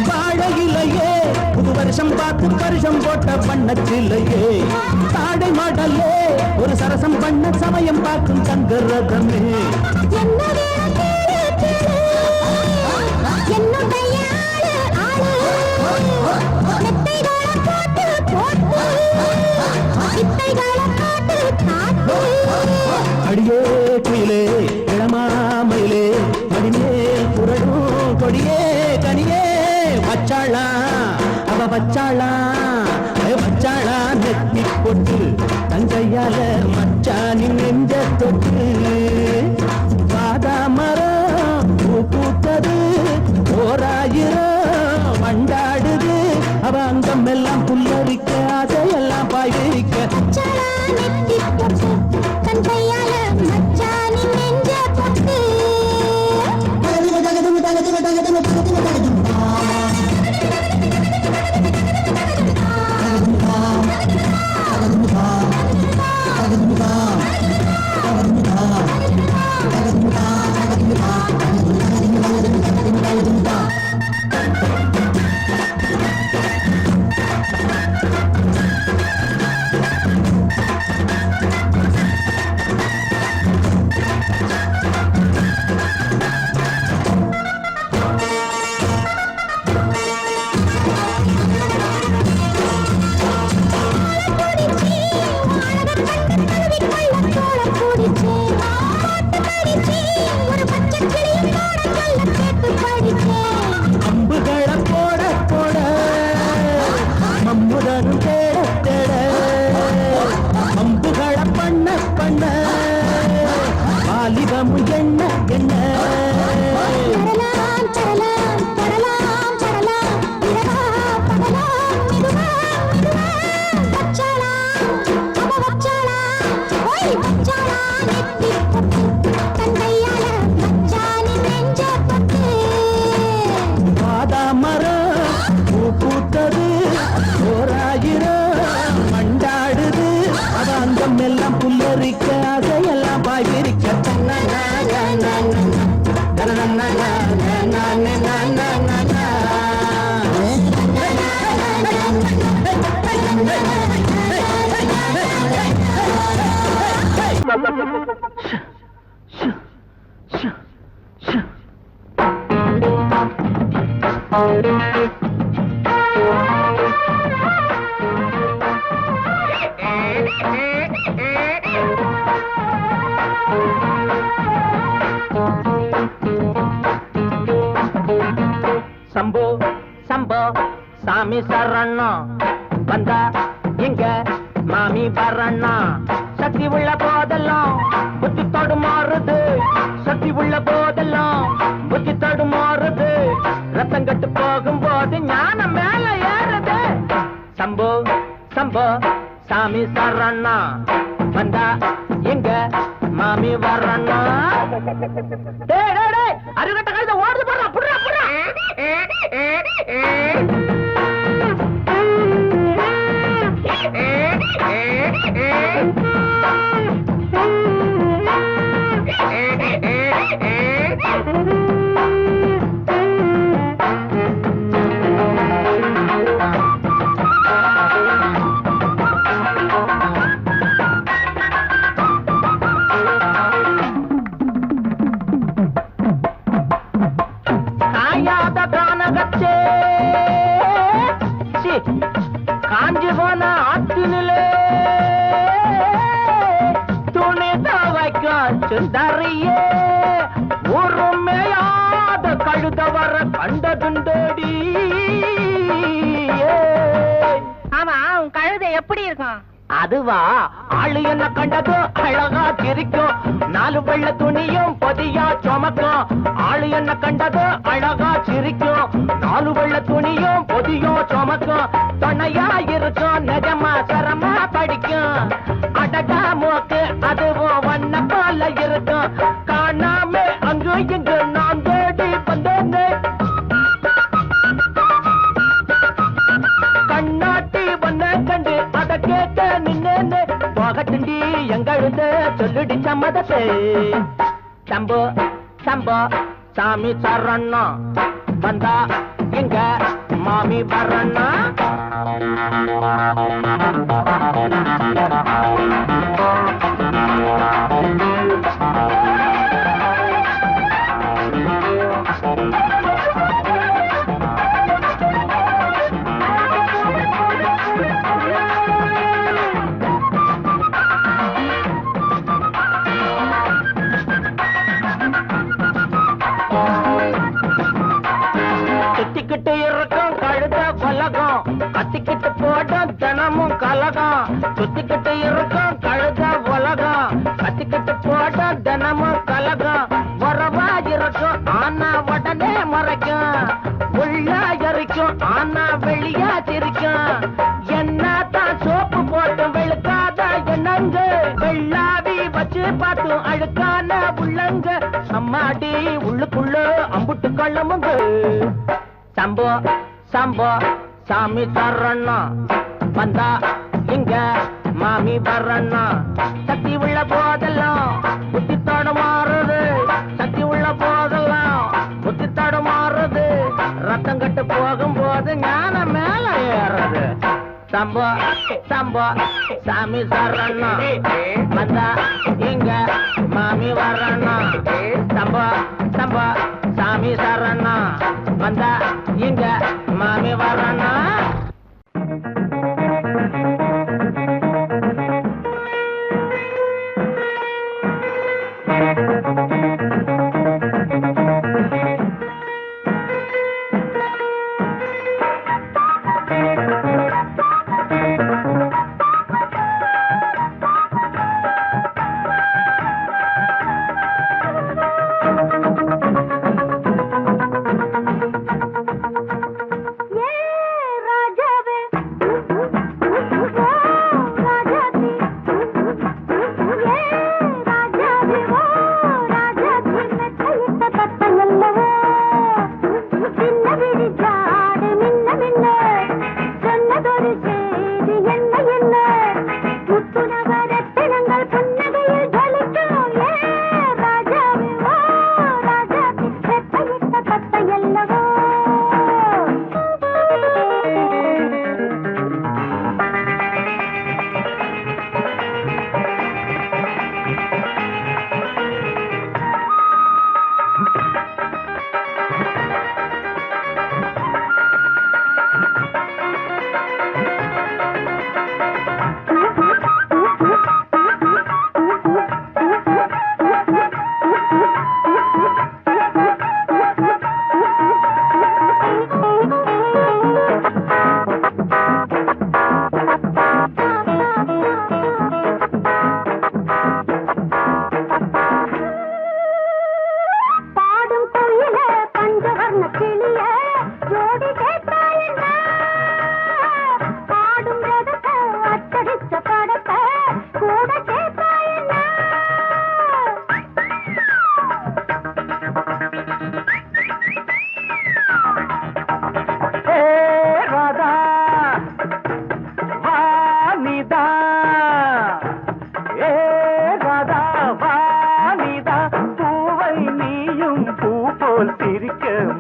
S1: வாழையிலையே புது வருஷம் பார்த்து வருஷம் போட்ட பண்ணச்சில்லையே தாடை மாடல்லே ஒரு சரசம் பண்ண சமயம் பார்க்கும் சங்கரதமே அடியே குயிலே இளமாமயிலே மடிமேல் புரடும் கொடியே கனியே வச்சாளா அவ வச்சாளா வச்சாளா நெத்தி போட்டு தங்கையால மச்சானின் நெஞ்ச தொட்டு பாதாமரம் பூ பூத்தது ஓராயிரம் வண்டாடுது அவ அங்கம் எல்லாம் புல்லரிக்க அதையெல்லாம் பாய்விரிக்க அம்புகளை போட போட மம்முதனும் தேட தேட அம்புகளை பண்ண பண்ண வாலிபமும் எண்ண எண்ண எல்லாம் புல்லரிக்க அதையெல்லாம் பாய்விரிக்க சம்போ சம்போ சாமி சரணம் வந்தா எங்க மாமி வரண்ணா சக்தி உள்ள போதெல்லாம் புத்தி தடுமாறுது சக்தி உள்ள போதெல்லாம் புத்தி தடுமாறுது ரத்தம் கட்டு போகும்போது ஞானம் மேல ஏறுது சம்போ சம்போ சாமி சரணா வந்தா எங்க மாமி வரண்ணா அருகட்ட கழுத ஓடுது போடுறா புடுறா புடுறா காஞ்சி போன ஆத்தினிலே துணி துவைக்க சுந்தரியே உருமையாத கழுத வர கண்டதுண்டோடி
S6: ஆமா உன் கழுதை எப்படி இருக்கும்?
S4: அதுவா ஆளு என்ன கண்டதோ அழகா சிரிக்கும் நாலு வெள்ள துணியும் பொதியா சுமக்கும் ஆளு என்ன கண்டதோ அழகா சிரிக்கும் நாலு வெள்ள துணியும் பொதியும் சுமக்கும் துணையா இருக்கும் நிஜமா சரமா படிக்கும் அடடா மூக்கு அதுவும் வண்ண போல இருக்கும் காணாம அங்கு இங்கு நான் தேடி வந்தேன்னு கண்ணாட்டி வந்த கண்டு அத கேட்க நின்னேன்னு போகட்டுண்டி எங்கழுத சொல்லுடி சம்மதத்தை சம்போ சம்போ சாமி சரணம் வந்தா எங்க மாமி வரண்ணா சுத்திக்கிட்டு இருக்கும் கழுத கொலகம் கத்திக்கிட்டு போடும் தினமும் கலகம் சுத்திக்கிட்டு இருக்கும் கழுத உலகம் கத்திக்கிட்டு போடும் தினமும் கலகம் வரவா இருக்கும் ஆனா உடனே மறைக்கும் உள்ளா எரிக்கும் ஆனா வெளியா சிரிக்கும் என்னதான் சோப்பு போட்டு வெளுக்காத என்னங்க வெள்ளாவி வச்சு பார்த்தும் அழுக்கான உள்ளங்க அம்மாடி உள்ளுக்குள்ள அம்புட்டு கள்ளமுங்க சம்போ சம்போ சாமி தரண்ணா வந்தா இங்க மாமி வரண்ணா சக்தி உள்ள போதெல்லாம் புத்தி தடுமாறுது சக்தி உள்ள போதெல்லாம் புத்தி தடுமாறுது ரத்தம் கட்டு போகும்போது ஞானம் மேல ஏறுது சம்போ சம்போ சாமி சரணா வந்தா இங்க மாமி வரண்ணா சம்போ சம்போ சாமி சரணா வந்தா இங்க மாமி வரண்ணா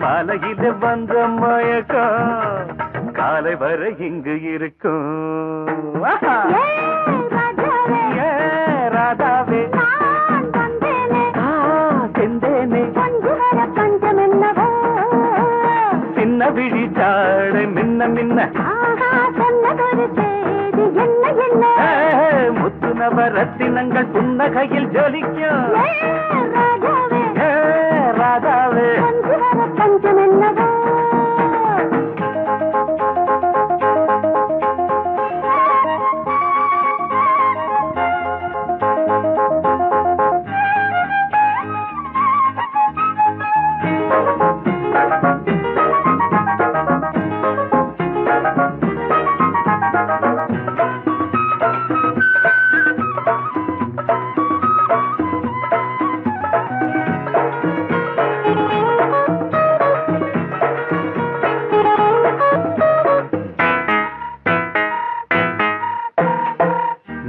S1: மாலையில வந்த மயக்கம் காலை வரை இங்கு இருக்கும் ராதாவே செந்தேனே சின்ன விழி சாடை மின்ன மின்ன முத்து நவரத்தினங்கள் புன்னகையில் ஜொலிக்கும் ராதாவே பஞ்சம் என்னவோ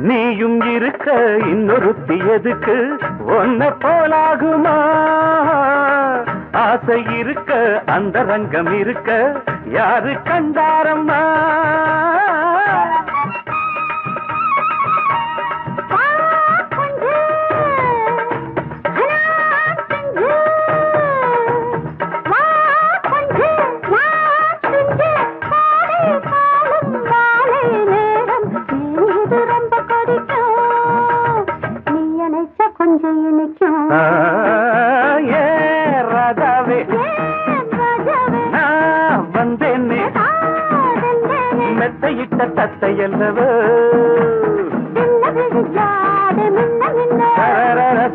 S1: நீயும் இருக்க இன்னொருத்தி எதுக்கு ஒன்ன போலாகுமா ஆசை இருக்க அந்த ரங்கம் இருக்க யாரு கண்டாரம்மா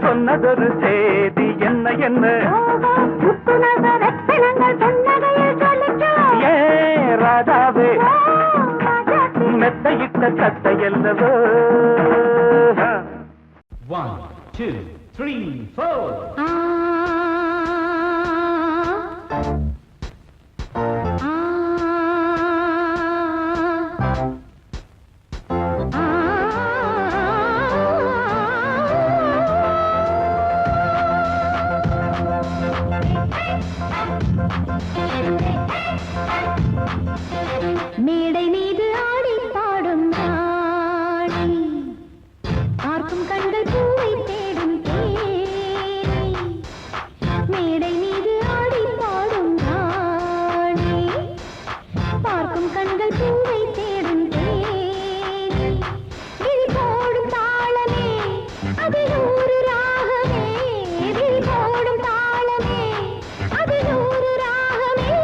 S1: சொன்னதொரு செய்தி என்ன என்ன ஏ ராதாவே மெத்தையிட்ட தத்தை அல்லவோ 1 2 3 4
S3: மேடை மீது ஆடி பாடும் ராணி பார்க்கும் கண்கள் பூவை தேடும் தேனி மேடை மீது ஆடி பாடும் ராணி பார்க்கும் கண்கள் பூவை தேடும் தேனி விழி போடும் தாளமே அது நூறு ராகமே விழி போடும் தாளமே அது நூறு ராகமே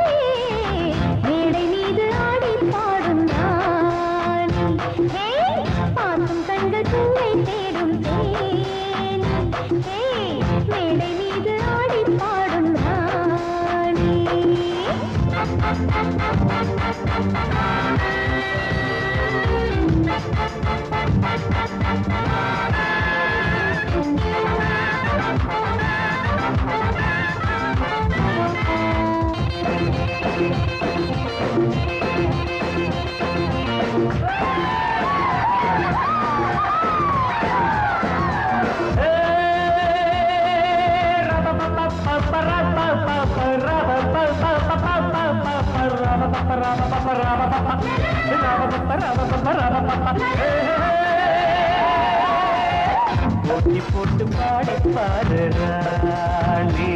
S3: மேடை மீது ஆடி பாடும் ராணி பார்க்கும் கண்கள் பூவை தேடும் தேனி மேடை மீது ஆடி பாடும் ராணி
S1: போட்டி போட்டு பாடி பாடு ராணி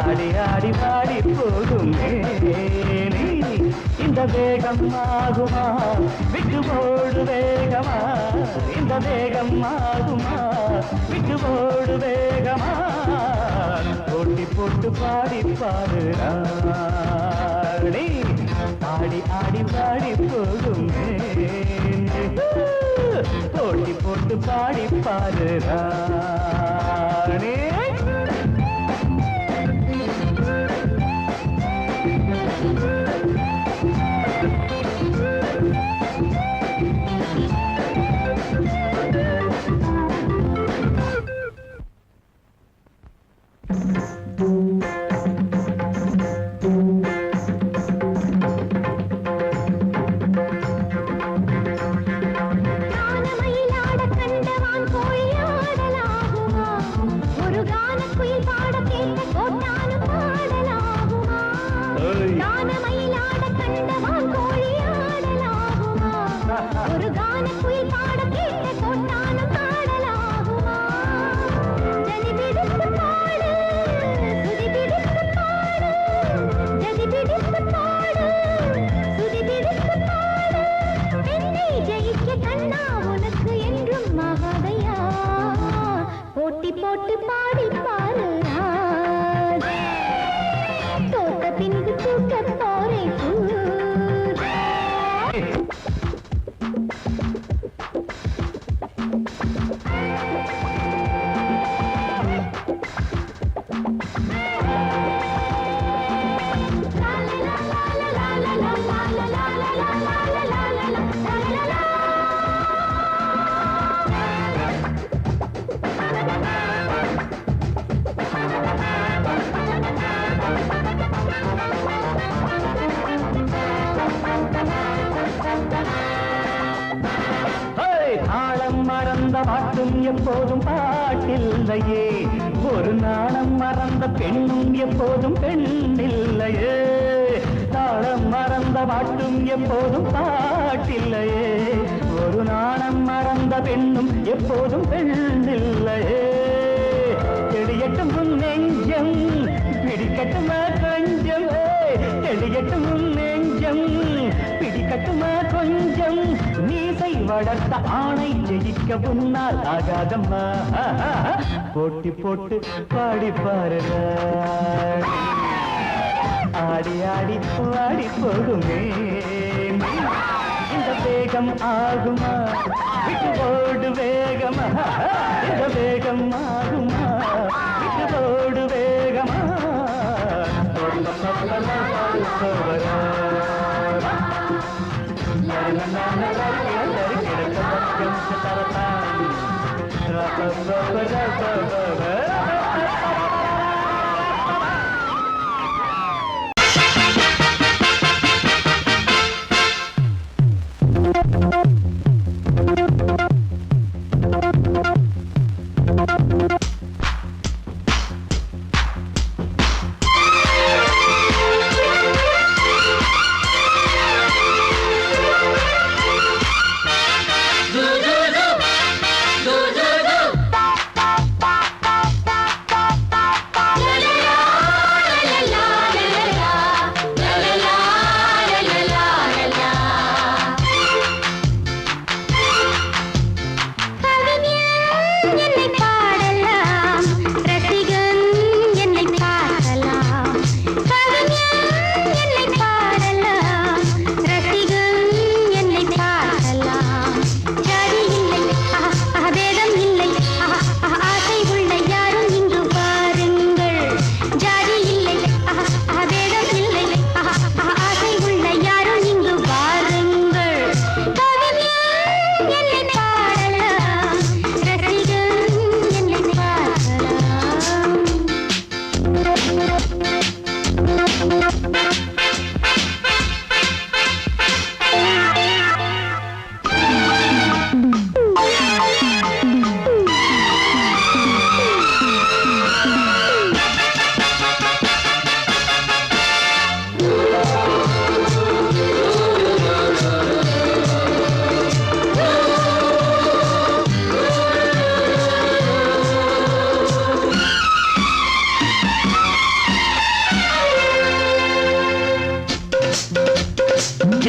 S1: ஆடி ஆடி பாடி போகும் மேனி இந்த வேகம் ஆகுமா விட்டு போடு வேகமா இந்த வேகம் ஆகுமா விட்டு போடு வேகமா போட்டி போட்டு பாடி பாடு ராணி ஆடி ஆடி பாடி போகும் மேனி போட்டி போட்டு பாடி பாடு ராணி போட்டி போட்டு பாடி பாரு தோட்ட பின்பு தூக்க போரே மறந்த பாட்டும் எப்போதும் பாட்டில்லையே ஒரு நாணம் மறந்த பெண்ணும் எப்போதும் பெண் இல்லையே, தாளம் மறந்த பாட்டும் எப்போதும் பாட்டில்லையே. ஒரு நாணம் மறந்த பெண்ணும் எப்போதும் பெண் இல்லையே. தெளியட்டும் உன் நெஞ்சம் பிடிக்கட்டுமா கொஞ்சம், தெளியட்டும் உன் நெஞ்சம் பிடிக்கட்டுமா கொஞ்சம். மீசை வளர்த்த ஆணை ஜெயிக்க உன்னால் ஆகாதம்மா. போட்டி போட்டு பாடி பாருங்க, ஆடி ஆடி வாடி போகுமே. இந்த வேகம் ஆகுமா விட்டு போடு வேகமா, இந்த வேகம் ஆகுமா விட்டு போடு வேகமா.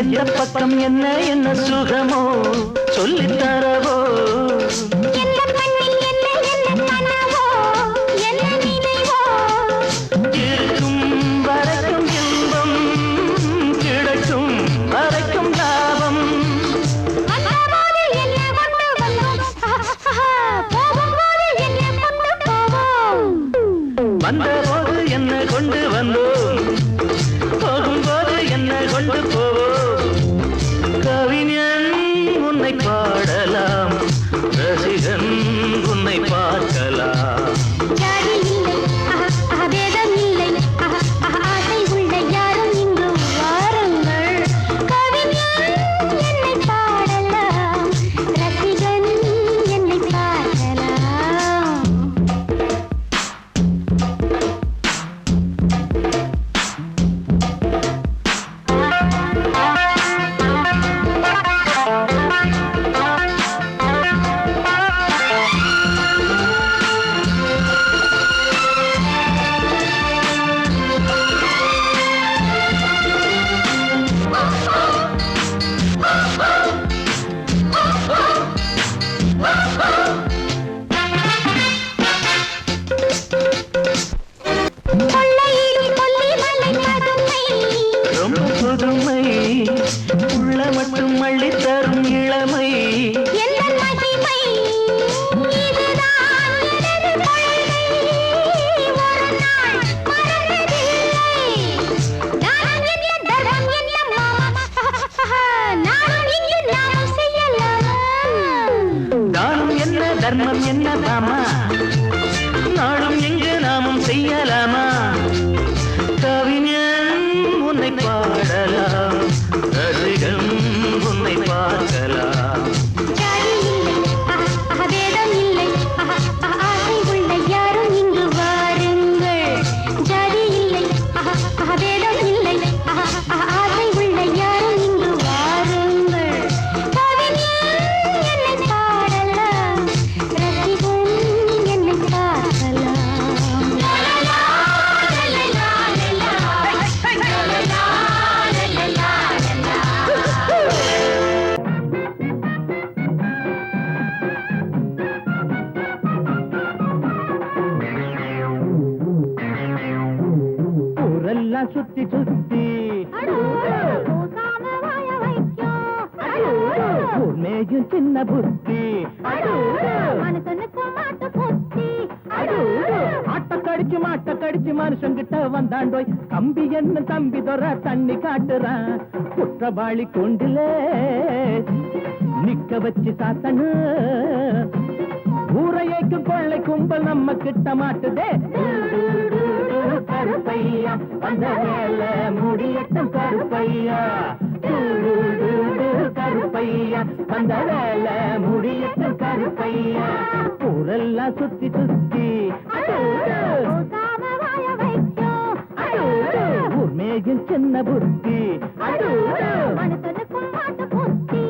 S1: எந்த பக்கம் என்ன என்ன சுகமோ சொல்லித் தரவோ,
S3: எந்த மண்ணில் என்ன என்ன கனவோ என்ன நினைவோ,
S1: இருக்கும் வரைக்கும் இன்பம் கிடைக்கும் வரைக்கும் லாபம்.
S3: வந்தபோது என்ன கொண்டு வந்தோம், போகும்போது என்ன கொண்டு போவோம்.
S1: வந்தபோது என்ன கொண்டு வந்தோம், போகும்போது என்ன கொண்டு போவோம். கவிஞன் உன்னை பாடலாம், ரசிகன் உன்னை பார்க்கலாம்.
S3: ஜாதி இல்லை பேதம் இல்லை, ஆசை உள்ள யாரும் இங்கு வாருங்கள். கவிஞன் என்னை பாடலாம், ரசிகன் என்னை பார்க்கலாம். கொள்ளையிடும் கொல்லிமலை பதுமை,
S1: ரொம்ப புதுமை உள்ள மட்டும் அள்ளி தரும் இளமை.
S3: எந்த மகிமை இதுதான் எனது கொள்கை, ஒரு நாள் மறந்ததில்லை. தானம் என்ன தர்மம் என்ன மாமா, நானும் இங்கு நாமும் செய்யலாமா.
S1: தானம் என்ன தர்மம் என்ன தாமா, நாளும் எங்கு நாமும் செய்யலாமா. கவிஞன் உன்னை பாடலாம், ரசிகன் உன்னை பார்க்கலாம்.
S3: ஜாதி இல்லை பேதம் இல்லை, ஆசை உள்ள யாரும் இங்கு
S4: சின்ன புத்தி
S3: மனுஷனுக்கு மாட்டு புத்தி
S4: மாட்ட கடிச்சு மனுஷங்கிட்ட வந்தாண்டோய் கம்பி என்ன தம்பி தொற தண்ணி காட்டுறான் குற்றவாளி கொண்டிலே நிக்க வச்சு சாத்தனு ஊரையைக்கு கொள்ளை கும்பல் நம்ம கிட்ட மாட்டுதே கருப்பையா அந்த வேலை முடியட்டும் கருப்பையா கருப்பையா அந்த வேலை முடியட்டும் கருப்பையா ஊரெல்லாம் சுத்தி சுத்தி ஊர்மேகின் சின்ன புத்தி
S3: மனுஷனுக்கும் மாட்டு புத்தி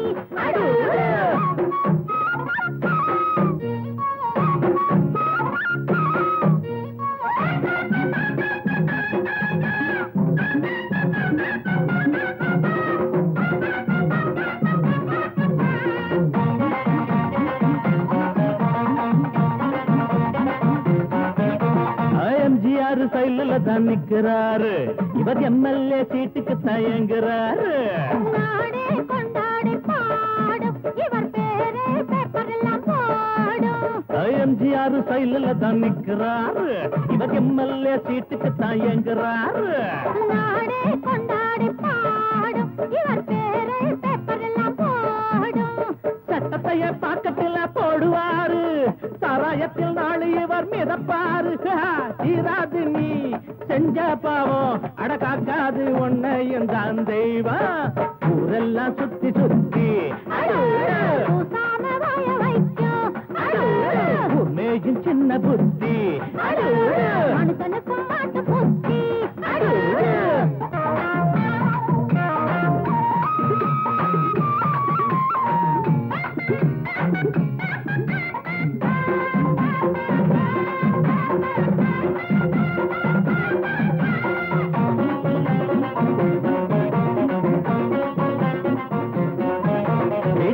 S4: எம்ஜிஆர் சைடுல தான் நிக்கிறாரு இவர் எம்எல்ஏ சீட்டுக்கு தயங்குறாரு
S3: நாடே கொண்டாடி பாடும் இவர் பேரே பேப்பரெல்லாம் போடும்
S4: எம்ஜிஆர் சைடுல தான் நிக்கிறாரு இவர் எம்எல்ஏ சீட்டுக்கு தயங்குறாரு
S3: நாடே கொண்டாடி பாடும் இவர் பேரே பேப்பரெல்லாம் போடும்
S4: சட்டத்தைய பாக்கத்துல போடுவாரு சாராயத்தில் நாளை இவர் மிதப்பாரு தீராது நீ செஞ்ச பாவம் அடக்காக்காது உன்னையும் தான் தெய்வம் ஊரெல்லாம் சுத்தி சுத்தி உண்மையும் சின்ன புத்தி
S3: மனுஷனுக்கும் மாட்டு புத்தி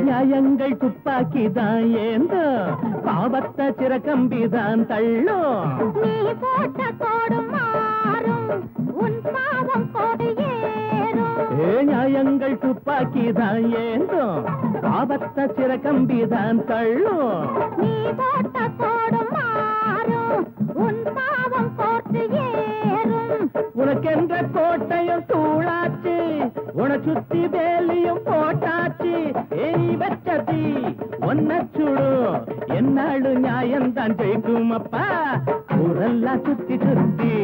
S4: நியாயங்கள் துப்பாக்கிதான் ஏந்தோ பாவத்தை சிறக்கம்பிதான் தள்ளும்
S3: நீ போட்ட கோடு மாறும் உன் பாவம் கோடு ஏறும்
S4: நியாயங்கள் துப்பாக்கிதான் ஏந்தோ பாவத்தை சிறக்கம்பிதான் தள்ளும்
S3: நீ போட்ட கோடு மாறும் உன் பாவம் கோட்டு ஏறும்
S4: உனக்கென்ற கோட்டையும் தூளாச்சு உன சுத்தி வேலியும் போட்டாச்சு நீ வச்சதி ஒன்ன சுடும் என்னாடு நியாயம்தான் ஜெயிக்கும் அப்பா ஊரெல்லாம் சுத்தி சுத்தி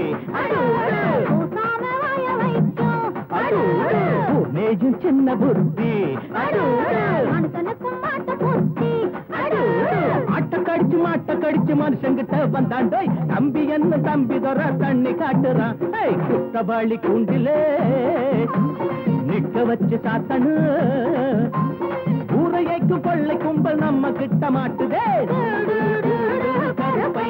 S4: மேஜும் சின்ன புத்தி
S3: மனுஷனுக்கும் மாட்டு புத்தி
S4: மாட்ட கடிச்சு மனுஷங்கிட்ட வந்தாண்டோய் தம்பி என்ன தம்பி தொற தண்ணி காட்டுறான் குற்றவாளி கூண்டிலே நிக்க வச்சு சாத்தனு ஊரையைக்கு கொள்ளை கும்பல் நம்ம கிட்ட மாட்டுதே கருப்பை